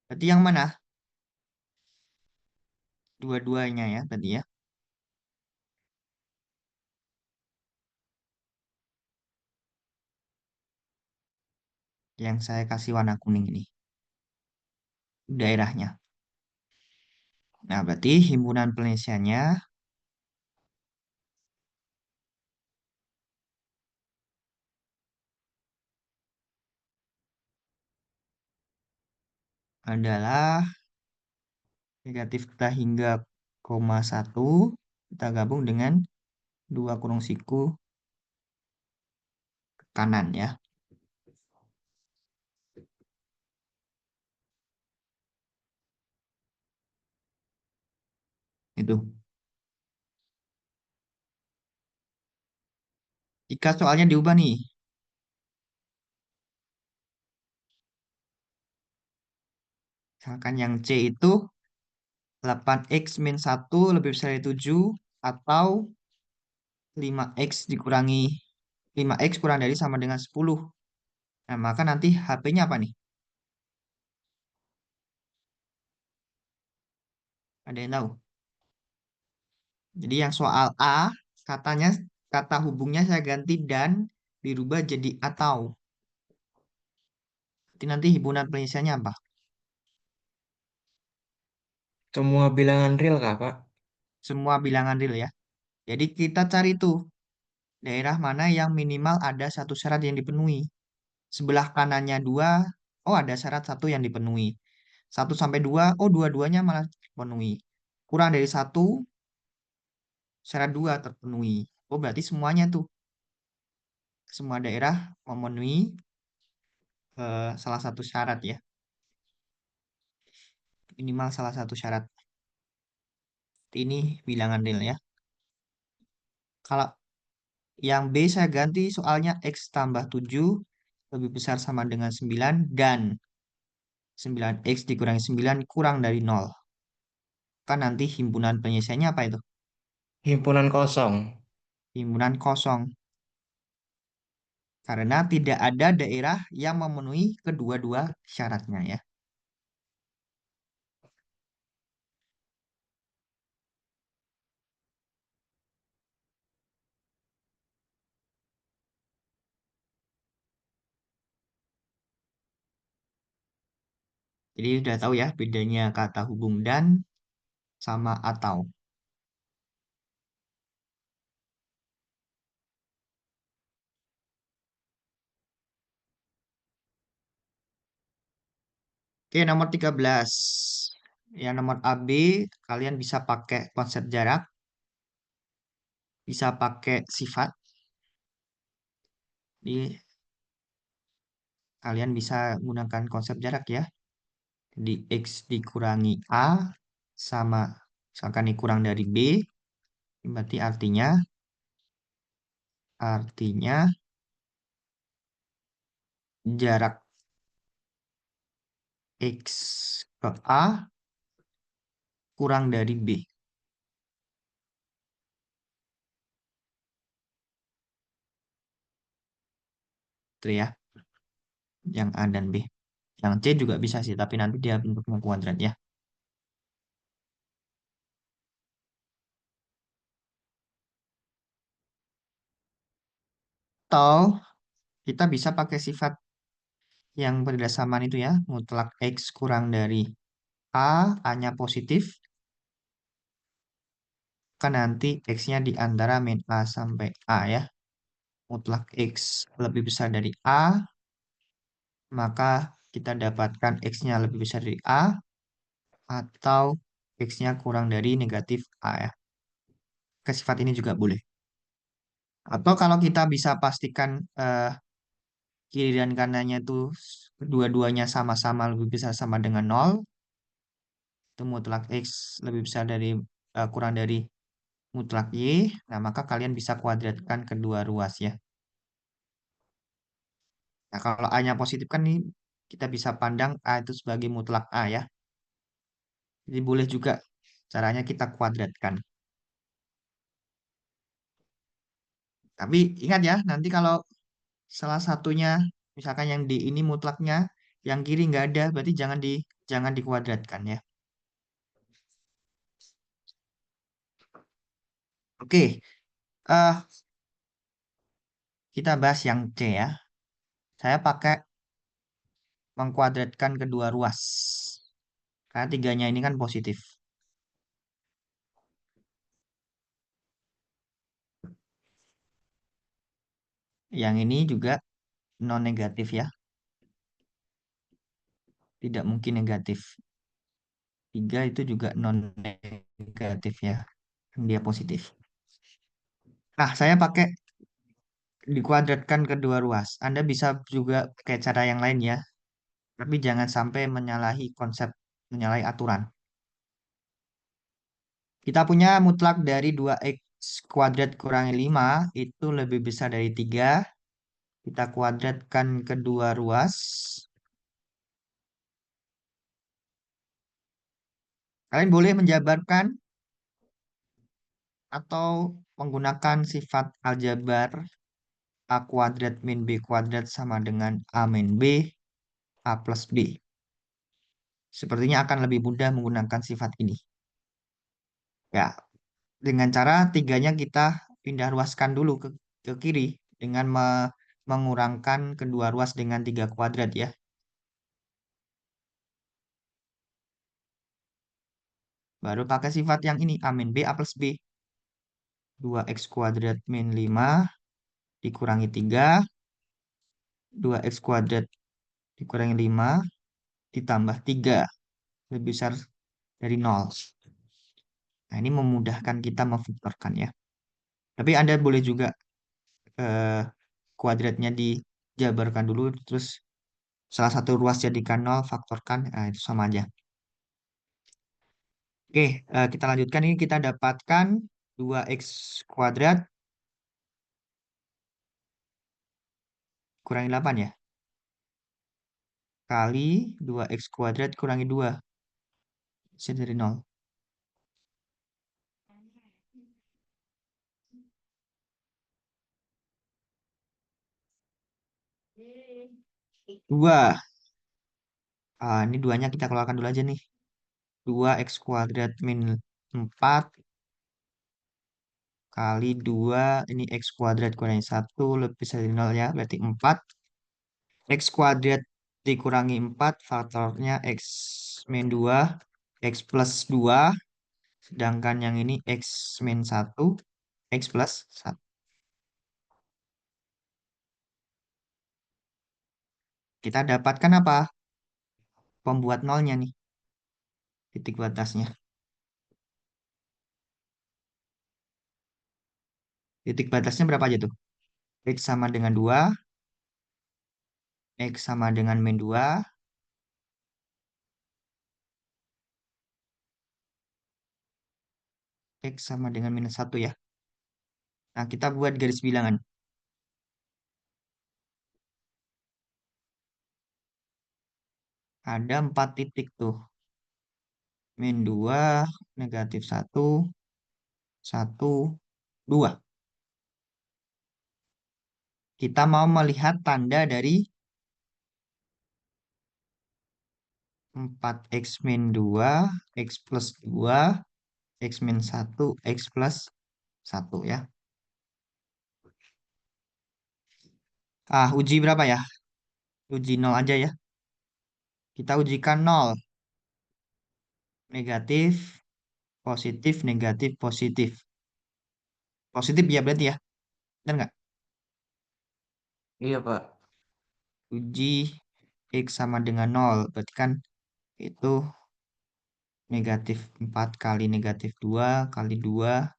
Berarti yang mana? Dua-duanya ya berarti ya. Yang saya kasih warna kuning ini. Daerahnya. Nah, berarti himpunan penyelesaiannya adalah negatif kita hingga koma 1. Kita gabung dengan 2 kurung siku ke kanan ya. Itu. Jika soalnya diubah nih. Misalkan yang C itu 8X min 1 lebih besar dari 7 atau 5X dikurangi 5X kurang dari sama dengan 10. Nah, maka nanti HP-nya apa nih? Ada yang tahu? Jadi yang soal A, katanya kata hubungnya saya ganti dan dirubah jadi atau. Jadi nanti himpunan penyelesaiannya apa? Semua bilangan real kah, Pak? Semua bilangan real ya. Jadi kita cari tuh daerah mana yang minimal ada satu syarat yang dipenuhi. Sebelah kanannya 2, oh ada syarat 1 yang dipenuhi. 1 sampai 2, oh dua-duanya malah dipenuhi. Kurang dari 1, syarat 2 terpenuhi. Oh berarti semuanya tuh, semua daerah memenuhi salah satu syarat ya. Minimal salah satu syarat. Ini bilangan real ya. Kalau yang B saya ganti soalnya X tambah 7 lebih besar sama dengan 9 dan 9X dikurangi 9 kurang dari 0. Kan nanti himpunan penyelesaiannya apa itu? Himpunan kosong. Himpunan kosong. Karena tidak ada daerah yang memenuhi kedua-dua syaratnya ya. Jadi udah tahu ya bedanya kata hubung dan sama atau. Oke, nomor 13. Yang nomor AB, kalian bisa pakai konsep jarak, bisa pakai sifat. Jadi, kalian bisa menggunakan konsep jarak ya. Di X dikurangi A sama misalkan dikurang dari B, berarti artinya jarak X ke A kurang dari B. Itu ya, yang A dan B. Yang C juga bisa sih, tapi nanti dia bentuknya kuadrat ya. Atau kita bisa pakai sifat yang berdasarkan itu ya, mutlak X kurang dari A, A-nya positif, kan nanti X-nya di antara min A sampai A ya. Mutlak X lebih besar dari A, maka kita dapatkan X-nya lebih besar dari A, atau X-nya kurang dari negatif A ya. Ke sifat ini juga boleh. Atau kalau kita bisa pastikan kiri dan kanannya itu dua-duanya sama-sama lebih besar sama dengan 0, itu mutlak X lebih besar dari kurang dari mutlak Y, nah maka kalian bisa kuadratkan kedua ruas ya. Nah kalau A-nya positif kan nih kita bisa pandang A itu sebagai mutlak A ya. Jadi boleh juga caranya kita kuadratkan. Tapi ingat ya, nanti kalau salah satunya misalkan yang D ini mutlaknya, yang kiri nggak ada, berarti jangan dikuadratkan ya. Oke, eh kita bahas yang C ya. Saya pakai mengkuadratkan kedua ruas. Karena tiganya ini kan positif. Yang ini juga non negatif ya. Tidak mungkin negatif. 3 itu juga non negatif ya. Dia positif. Nah, saya pakai dikuadratkan kedua ruas. Anda bisa juga pakai cara yang lain ya. Tapi jangan sampai menyalahi aturan. Kita punya mutlak dari 2x kuadrat kurangi 5 itu lebih besar dari 3. Kita kuadratkan kedua ruas. Kalian boleh menjabarkan atau menggunakan sifat aljabar A kuadrat min B kuadrat sama dengan A min B, A plus B. Sepertinya akan lebih mudah menggunakan sifat ini. Ya, dengan cara tiganya kita pindah ruaskan dulu ke kiri dengan mengurangkan kedua ruas dengan 3 kuadrat ya. Baru pakai sifat yang ini, A min B, A plus B. 2x kuadrat min 5 dikurangi 3. 2x kuadrat dikurangi 5 ditambah 3. Lebih besar dari 0. Nah, ini memudahkan kita memvektorkan ya. Tapi Anda boleh juga eh, kuadratnya dijabarkan dulu, terus salah satu ruas jadikan 0, faktorkan, nah, itu sama aja. Oke, kita lanjutkan. Ini kita dapatkan 2x kuadrat kurangi 8 ya. Kali 2x kuadrat kurangi 2. Bisa dari 0. Dua. Ini duanya kita keluarkan dulu aja nih. 2x kuadrat min 4 kali 2, ini x kuadrat kurangi 1 lebih dari 0 ya, berarti 4. X kuadrat dikurangi 4, faktornya x min 2, x plus 2, Sedangkan yang ini X min 1, X plus 1. Kita dapatkan apa? Pembuat nolnya nih. Titik batasnya. Titik batasnya berapa aja tuh? X sama dengan 2, X sama dengan min 2, X sama dengan minus 1 ya. Nah, kita buat garis bilangan. Ada 4 titik tuh. Min 2, negatif 1, 1, 2. Kita mau melihat tanda dari 4x min 2, x plus 2, x min 1, x plus 1 ya. Uji berapa ya? Uji 0 aja ya. Kita ujikan 0. Negatif, positif, negatif, positif. Positif ya berarti ya. Benar nggak? Iya, Pak. Uji X sama dengan 0. Berarti kan itu negatif 4 kali negatif 2 kali 2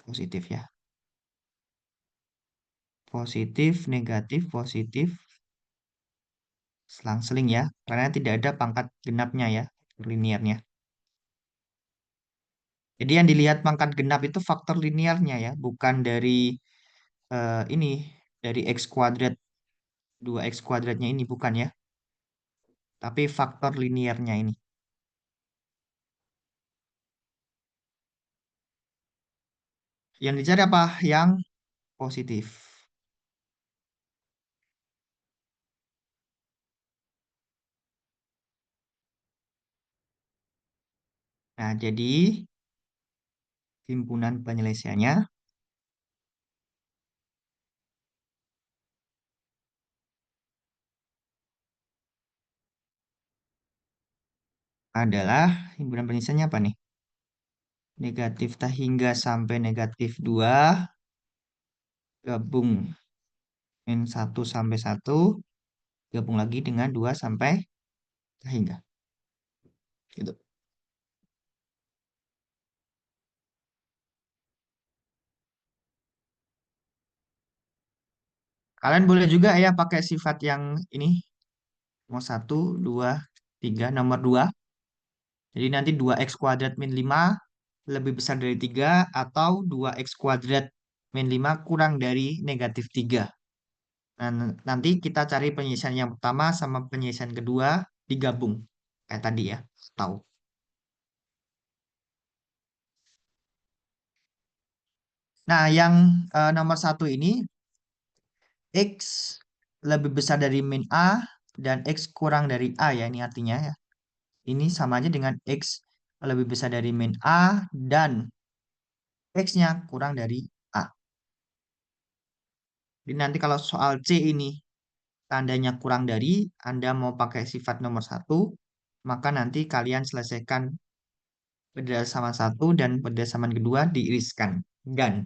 positif ya. Positif, negatif, positif. Selang-seling ya. Karena tidak ada pangkat genapnya ya. Linearnya. Jadi yang dilihat pangkat genap itu faktor linearnya ya. Bukan dari ini. Dari X kuadrat. 2X kuadratnya ini bukan ya. Tapi faktor linearnya ini. Yang dicari apa? Yang positif. Nah, jadi himpunan penyelesaiannya adalah himpunan penyelesaiannya apa nih? Negatif tak hingga sampai negatif 2 gabung min 1 sampai 1 gabung lagi dengan 2 sampai tak hingga. Gitu. Kalian boleh juga ya pakai sifat yang ini. Nomor 1, 2, 3, nomor 2. Jadi nanti 2x kuadrat min 5 lebih besar dari 3 atau 2x kuadrat min 5 kurang dari negatif 3. Nah, nanti kita cari penyelesaian yang pertama sama penyelesaian kedua digabung. Kayak tadi ya, tahu. Nah, yang nomor 1 ini, X lebih besar dari min A dan X kurang dari A ya, ini artinya ya. Ini sama aja dengan X lebih besar dari min A dan X-nya kurang dari A. Jadi nanti kalau soal C ini tandanya kurang dari, Anda mau pakai sifat nomor 1, maka nanti kalian selesaikan berdasarkan satu dan berdasarkan kedua diiriskan. Dan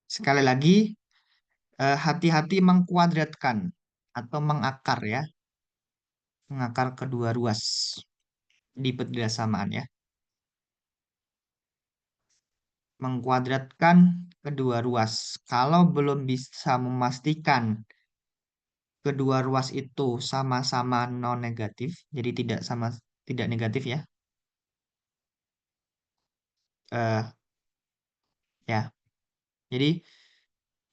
sekali lagi, hati-hati mengkuadratkan atau mengakar ya. Mengakar kedua ruas di persamaan ya. Mengkuadratkan kedua ruas. Kalau belum bisa memastikan kedua ruas itu sama-sama non negatif, jadi tidak negatif ya. Eh ya. Jadi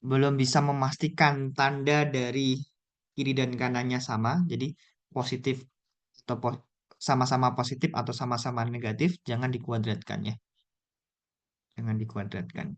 belum bisa memastikan tanda dari kiri dan kanannya sama, jadi positif atau sama-sama positif atau sama-sama negatif, jangan dikuadratkan ya. Jangan dikuadratkan.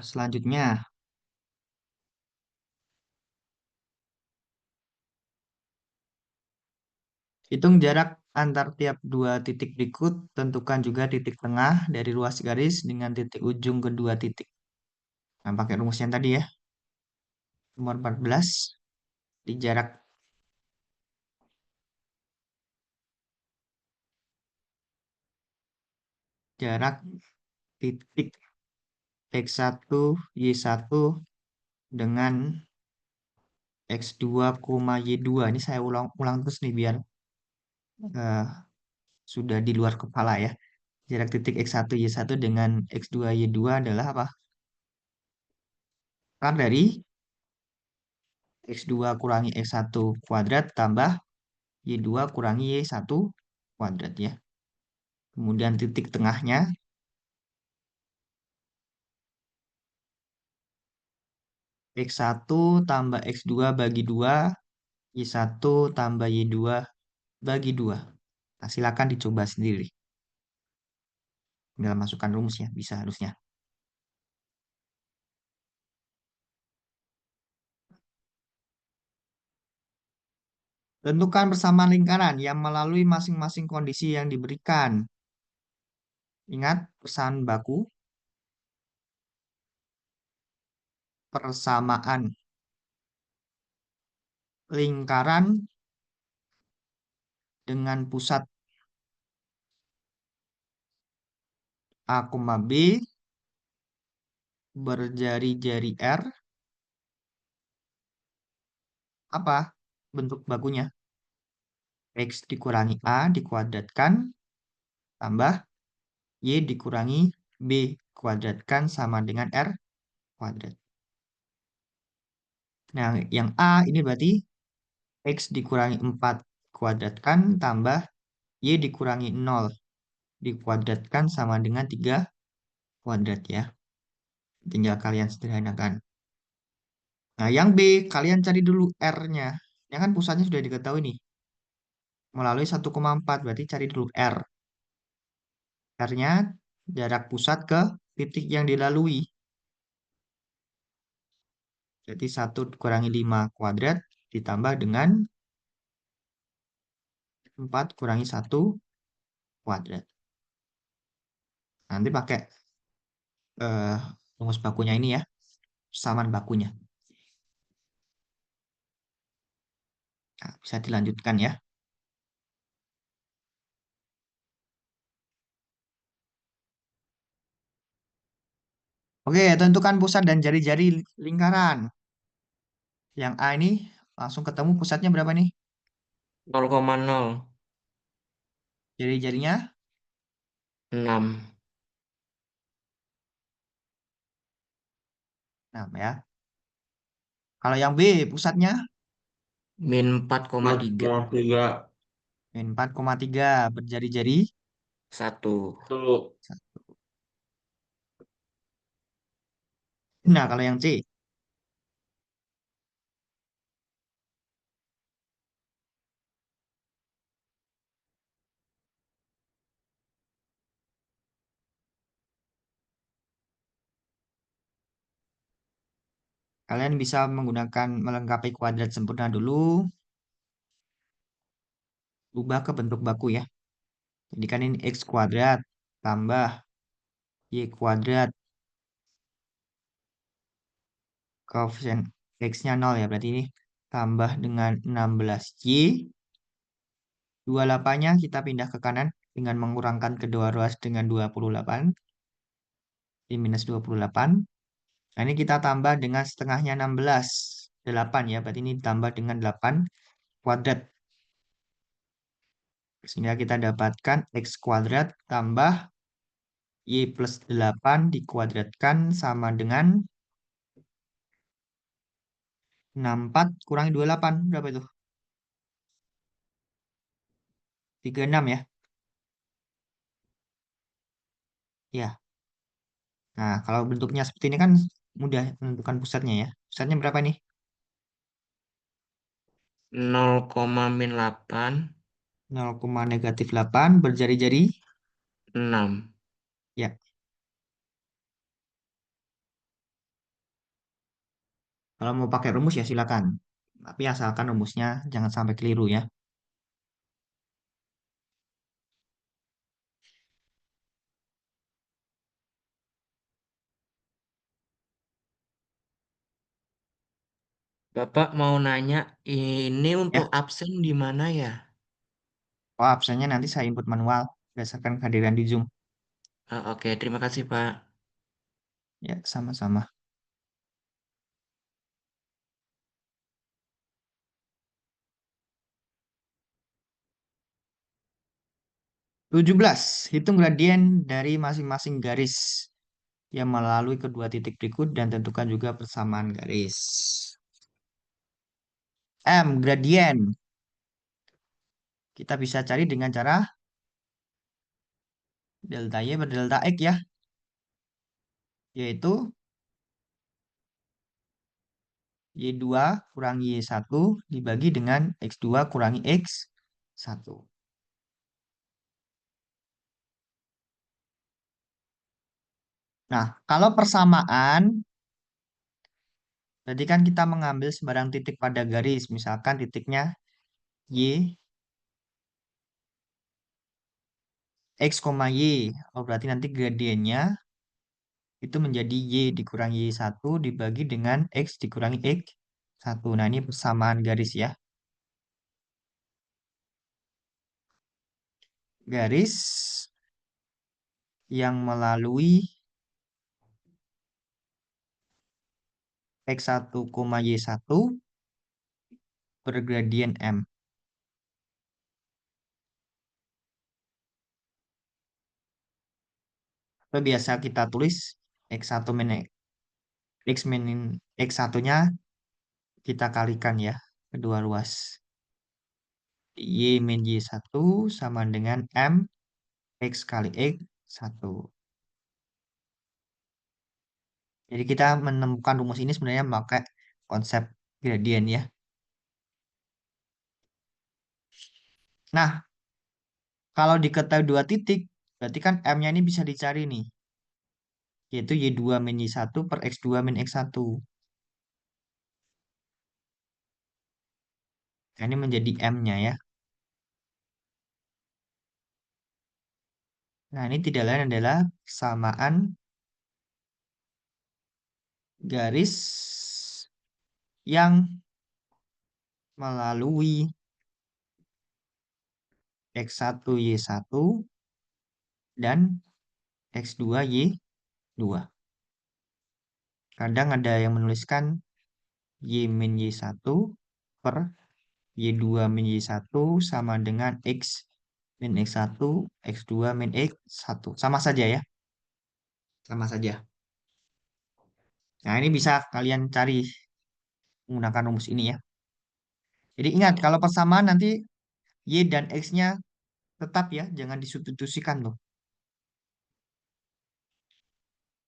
Selanjutnya, hitung jarak antar tiap dua titik berikut. Tentukan juga titik tengah dari ruas garis dengan titik ujung kedua titik. Nah, pakai rumus yang tadi ya. Nomor 14, di jarak titik X1, Y1 dengan X2, Y2. Ini saya ulang terus nih biar eh, sudah di luar kepala ya. Jarak titik X1, Y1 dengan X2, Y2 adalah apa? Akar dari X2 kurangi X1 kuadrat tambah Y2 kurangi Y1 kuadrat ya. Kemudian titik tengahnya X1 tambah X2 bagi 2, Y1 tambah Y2 bagi 2. Nah, silakan dicoba sendiri. Tinggal masukkan rumus ya, bisa harusnya. Tentukan persamaan lingkaran yang melalui masing-masing kondisi yang diberikan. Ingat persamaan baku, persamaan lingkaran dengan pusat A, B berjari-jari R. Apa bentuk bakunya? X dikurangi A dikuadratkan tambah Y dikurangi B kuadratkan sama dengan R kuadrat. Nah, yang A ini berarti X dikurangi 4 kuadratkan tambah Y dikurangi 0 dikuadratkan sama dengan 3 kuadrat ya. Tinggal kalian sederhanakan. Nah, yang B, kalian cari dulu R-nya. Ya kan pusatnya sudah diketahui nih. Melalui 1,4, berarti cari dulu R. R-nya jarak pusat ke titik yang dilalui. Jadi 1 kurangi 5 kuadrat ditambah dengan 4 kurangi 1 kuadrat. Nanti pakai rumus bakunya ini ya. Persamaan bakunya. Nah, bisa dilanjutkan ya. Oke, tentukan pusat dan jari-jari lingkaran. Yang A ini langsung ketemu pusatnya berapa nih? 0,0. Jari-jarinya 6. 6 ya. Kalau yang B pusatnya Min 4,3. 4,3. min 4,3 berjari-jari 1. Tuh. Nah, kalau yang C kalian bisa menggunakan melengkapi kuadrat sempurna dulu, ubah ke bentuk baku ya. Jadi kan ini X kuadrat tambah Y kuadrat, koefisien X-nya 0 ya, berarti ini tambah dengan 16Y. 28-nya kita pindah ke kanan dengan mengurangkan kedua ruas dengan 28. Di minus 28. Nah, ini kita tambah dengan setengahnya 16. 8 ya, berarti ini ditambah dengan 8 kuadrat. Sehingga kita dapatkan X kuadrat tambah Y plus 8 dikuadratkan sama dengan 64 kurangi 28. Berapa itu? 36 ya. Ya. Nah, kalau bentuknya seperti ini kan mudah menentukan pusatnya ya. Pusatnya berapa nih? 0,-8. 0,-8 berjari-jari. 6. Ya. Kalau mau pakai rumus ya silakan. Tapi asalkan rumusnya jangan sampai keliru ya. Bapak mau nanya, ini untuk Ya, absen di mana ya? oh absennya nanti saya input manual berdasarkan kehadiran di Zoom. Oke, terima kasih Pak. Ya, sama-sama. 17. Hitung gradien dari masing-masing garis yang melalui kedua titik berikut dan tentukan juga persamaan garis. Gradien. Kita bisa cari dengan cara delta Y per delta X ya. Yaitu Y2 kurangi Y1 dibagi dengan X2 kurangi X1. Nah, kalau persamaan, berarti kan kita mengambil sembarang titik pada garis. Misalkan titiknya Y, X, Y. Oh, berarti nanti gradiennya itu menjadi Y dikurangi Y1 dibagi dengan X dikurangi X1. Nah, ini persamaan garis ya. Garis yang melalui X1, Y1 bergradien M. Itu biasa kita tulis X1 min X min X1-nya kita kalikan ya, kedua ruas. Y min Y1 sama dengan M X kali X1. Jadi kita menemukan rumus ini sebenarnya pakai konsep gradien ya. Nah, kalau diketahui dua titik, berarti kan M-nya ini bisa dicari nih. Yaitu Y2 min Y1 per X2 min X1. Nah, ini menjadi M-nya ya. Nah, ini tidak lain adalah persamaan garis yang melalui X1 Y1 dan X2 Y2. Kadang ada yang menuliskan Y min Y1 per Y2 min Y1 sama dengan X min X1, X2 min X1. Sama saja ya. Sama saja. Nah, ini bisa kalian cari menggunakan rumus ini ya. Jadi ingat, kalau persamaan nanti Y dan X-nya tetap ya, jangan disubstitusikan loh.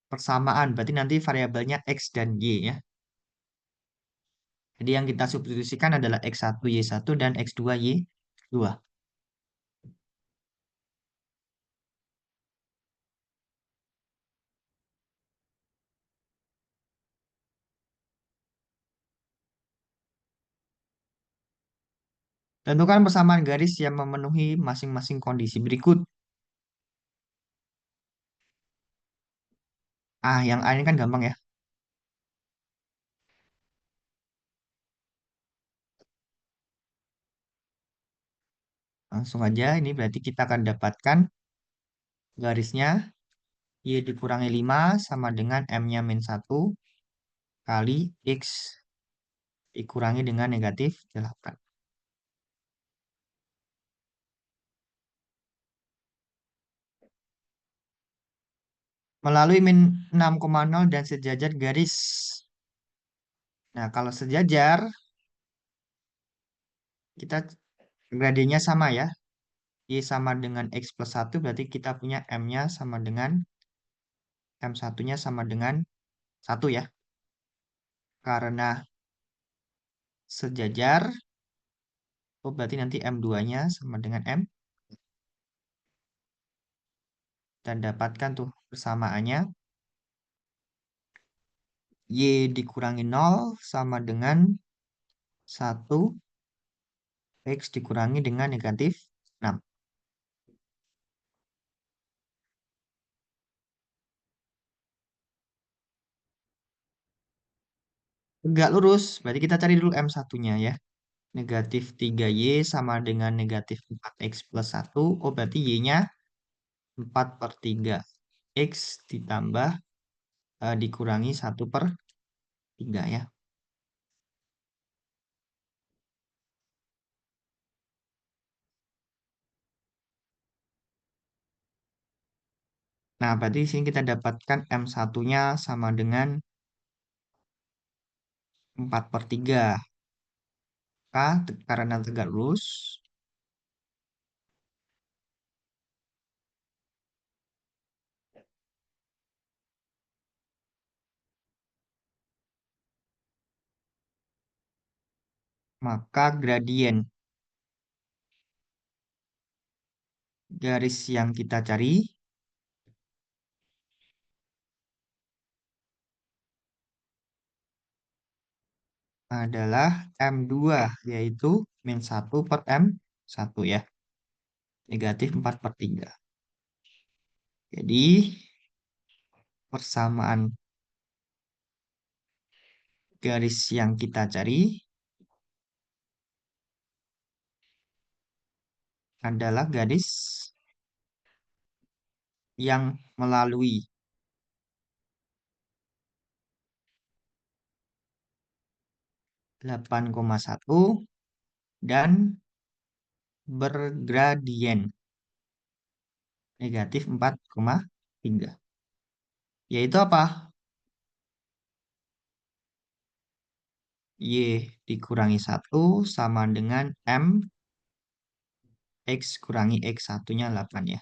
Persamaan, berarti nanti variabelnya X dan Y ya. Jadi yang kita substitusikan adalah X1 Y1 dan X2 Y2. Tentukan persamaan garis yang memenuhi masing-masing kondisi berikut. Yang A ini kan gampang ya. Langsung aja, ini berarti kita akan dapatkan garisnya Y dikurangi 5 sama dengan M-nya min 1 kali X dikurangi dengan negatif 8. Melalui min 6,0 dan sejajar garis. Nah, kalau sejajar, kita gradiennya sama ya. Y sama dengan X plus 1, berarti kita punya M-nya sama dengan M1-nya sama dengan 1 ya. Karena sejajar, oh berarti nanti M2-nya sama dengan M. Dan dapatkan tuh persamaannya. Y dikurangi 0 sama dengan 1 X dikurangi dengan negatif 6. Tegak lurus, berarti kita cari dulu M1-nya ya. Negatif 3Y sama dengan negatif 4X plus 1. Oh, berarti Y-nya 4/3. X ditambah dikurangi 1/3 ya. Nah, berarti di sini kita dapatkan M1-nya sama dengan 4/3. Karena tegak lurus, maka gradien garis yang kita cari adalah M2, yaitu min 1 per M1 ya. Negatif 4/3. Jadi, persamaan garis yang kita cari adalah garis yang melalui 8,1 dan bergradien negatif 4,3. Yaitu apa? Y dikurangi 1 sama dengan M X kurangi X1-nya 8 ya.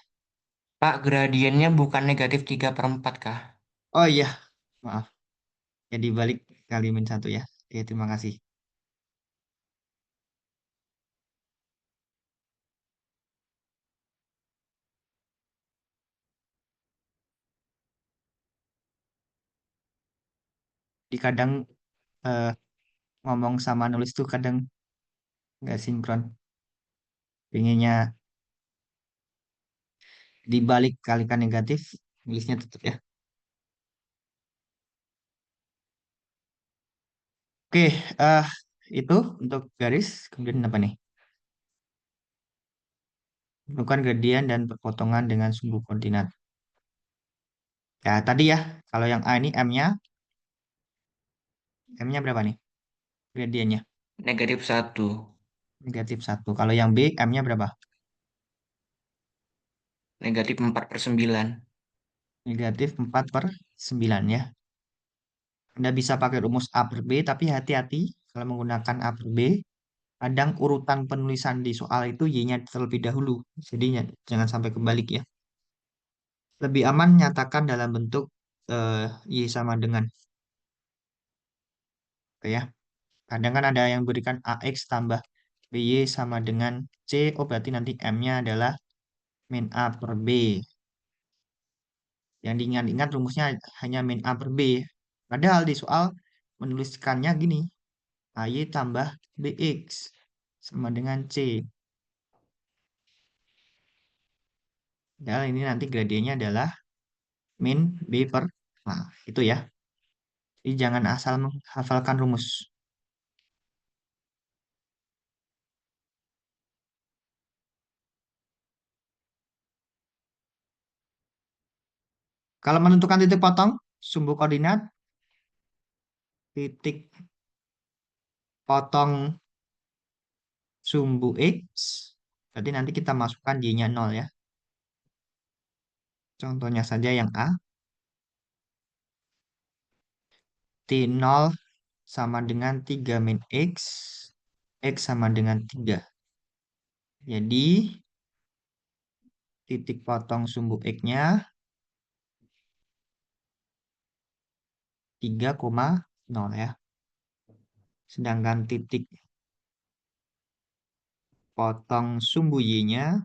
Pak, gradiennya bukan negatif 3/4 kah? Oh iya, maaf. Jadi balik kali min 1 ya. Oke, terima kasih. Di kadang eh, ngomong sama nulis tuh kadang nggak sinkron. Pengennya dibalik kalikan negatif, nulisnya tetap ya. Oke, eh itu untuk garis. Kemudian apa nih? Bukan gradien dan perpotongan dengan sumbu koordinat. Ya, tadi ya, kalau yang A ini M-nya berapa nih? Gradiennya Negatif 1. negatif 1. Kalau yang B, M-nya berapa? Negatif 4/9. Negatif 4/9 ya. Anda bisa pakai rumus A per B, tapi hati-hati kalau menggunakan A per B, kadang urutan penulisan di soal itu Y-nya terlebih dahulu. Jadi jangan sampai kebalik ya. Lebih aman nyatakan dalam bentuk Y sama dengan. Oke ya. Kadang kan ada yang berikan AX tambah BY sama dengan C. Oh, berarti nanti M-nya adalah min A per B. Yang diingat-ingat rumusnya hanya min A per B. Padahal di soal menuliskannya gini. AY tambah BX sama dengan C. Padahal ini nanti gradiennya adalah min B per. Nah, itu ya. Jadi jangan asal menghafalkan rumus. Kalau menentukan titik potong, sumbu koordinat, titik potong sumbu X, berarti nanti kita masukkan Y-nya 0 ya. Contohnya saja yang A. T0 sama dengan 3 min X. X sama dengan 3. Jadi, titik potong sumbu X-nya 3,0 ya. Sedangkan titik potong sumbu Y-nya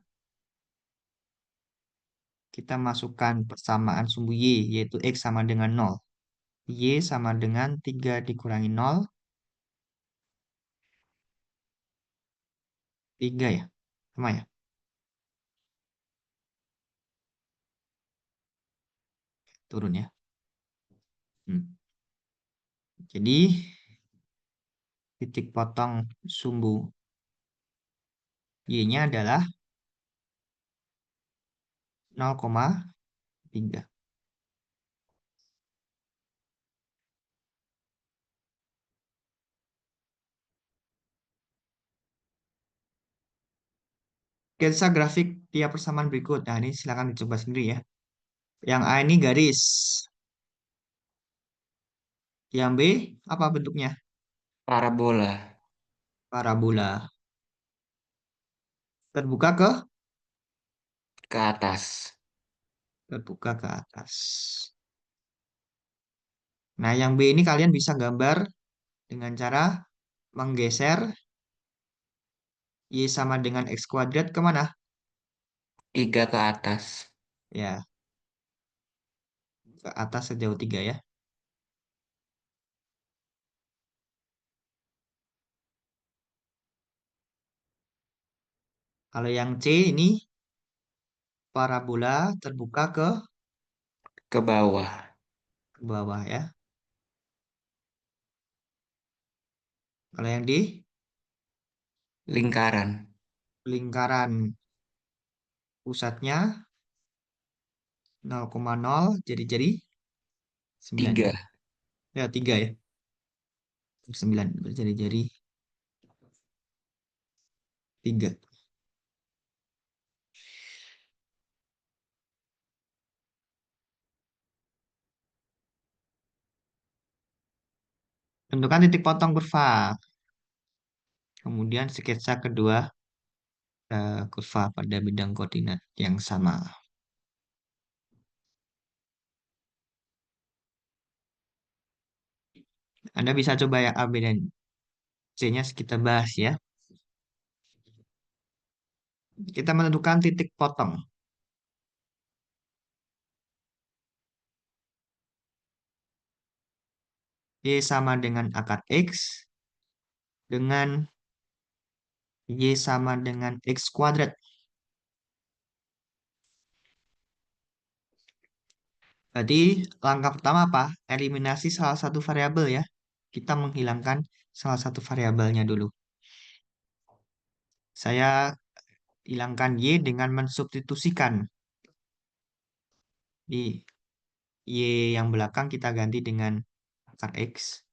kita masukkan persamaan sumbu Y, yaitu X sama dengan 0. Y sama dengan 3 dikurangi 0. 3 ya? Sama ya? Turun ya. Jadi titik potong sumbu Y-nya adalah 0,3. Sketsa grafik tiap persamaan berikut. Nah, ini silakan dicoba sendiri ya. Yang A ini garis. Yang B apa bentuknya? Parabola. Parabola. Terbuka ke Ke atas. terbuka ke atas. Nah, yang B ini kalian bisa gambar dengan cara menggeser Y sama dengan X kuadrat kemana? 3 ke atas. Ya, ke atas sejauh 3 ya. Kalau yang C ini parabola terbuka Ke bawah. ke bawah ya. Kalau yang D Lingkaran. lingkaran pusatnya 0,0 jadi 9 ya. 3. Ya 3 ya. 9 jadi 3. Tentukan titik potong kurva. Kemudian sketsa kedua kurva pada bidang koordinat yang sama. Anda bisa coba yang A, B, dan C-nya kita bahas ya. Kita menentukan titik potong. Y sama dengan akar X dengan Y sama dengan X kuadrat. Berarti langkah pertama apa? Eliminasi salah satu variabel ya. Kita menghilangkan salah satu variabelnya dulu. Saya hilangkan Y dengan mensubstitusikan. Di Y yang belakang kita ganti dengan akar X.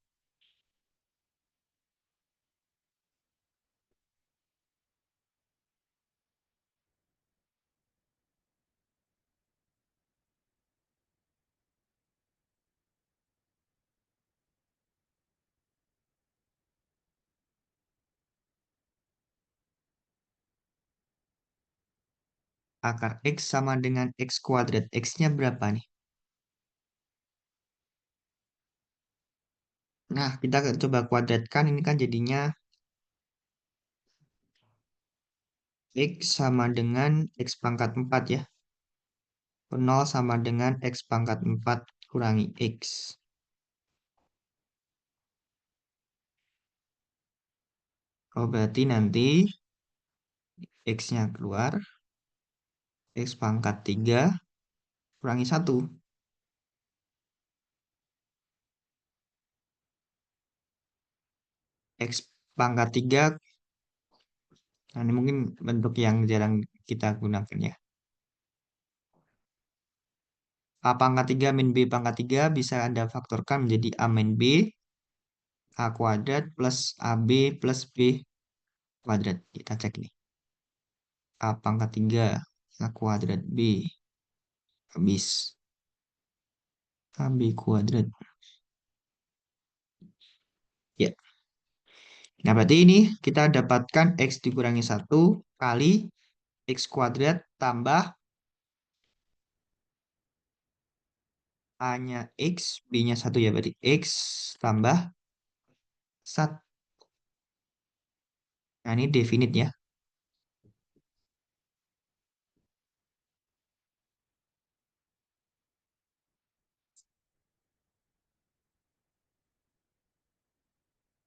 Akar X sama dengan X kuadrat. X-nya berapa nih? Nah, kita coba kuadratkan. Ini kan jadinya X sama dengan X pangkat 4 ya. 0 sama dengan X pangkat 4 kurangi X. Oh, berarti nanti X-nya keluar. X pangkat 3 kurangi 1. X pangkat 3. Nah, ini mungkin bentuk yang jarang kita gunakan ya. A pangkat 3 min B pangkat 3 bisa Anda faktorkan menjadi A min B. A kuadrat plus AB plus B kuadrat. Kita cek nih. A pangkat 3 A kuadrat B. Habis. AB kuadrat. Ya. Nah, berarti ini kita dapatkan X dikurangi 1 kali X kuadrat tambah A-nya X, B-nya 1 ya. Berarti X tambah 1. Nah, ini definite ya.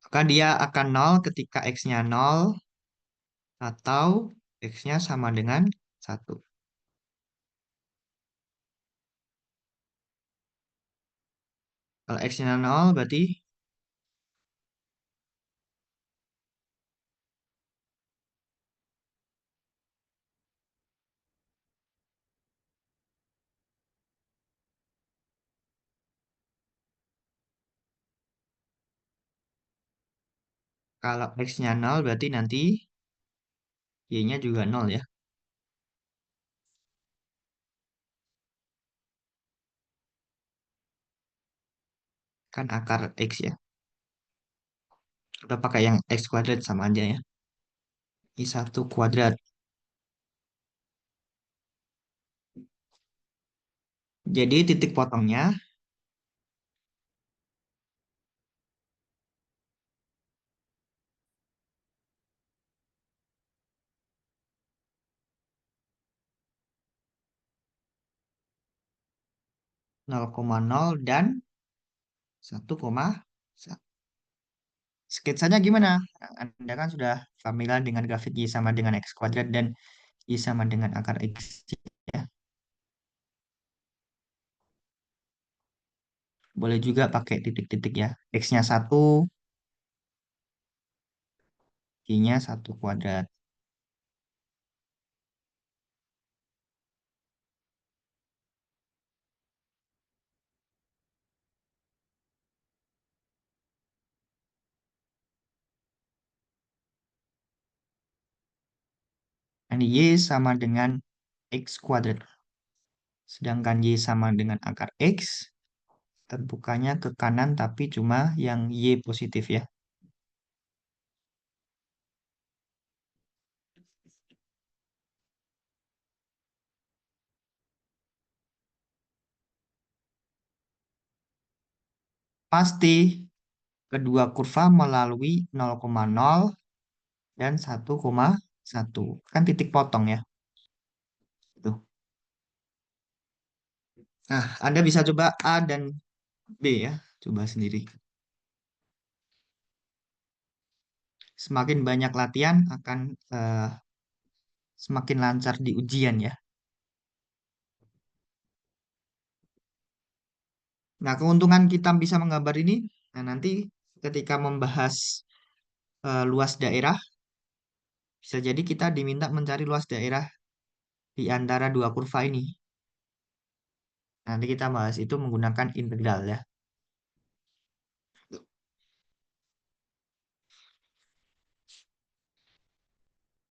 Maka dia akan 0 ketika X-nya 0 atau X-nya sama dengan 1. Kalau X-nya 0 berarti kalau X-nya 0 berarti nanti Y-nya juga 0 ya. Kan akar X ya. Kita pakai yang X kuadrat sama aja ya. I1 kuadrat. Jadi titik potongnya nol koma nol dan 1,1. Sketsanya gimana? Anda kan sudah familiar dengan grafik Y sama dengan X kuadrat dan Y sama dengan akar X ya. Boleh juga pakai titik-titik ya. X-nya 1, Y-nya 1 kuadrat. Ini Y sama dengan X kuadrat. Sedangkan Y sama dengan akar X, terbukanya ke kanan tapi cuma yang Y positif ya. Pasti kedua kurva melalui 0,0 dan 1,1. Kan titik potong ya. Tuh. Nah, Anda bisa coba A dan B ya. Coba sendiri. Semakin banyak latihan akan semakin lancar di ujian ya. Nah, keuntungan kita bisa menggambar ini, nah nanti ketika membahas luas daerah, bisa jadi kita diminta mencari luas daerah di antara dua kurva ini. Nanti kita bahas itu menggunakan integral ya.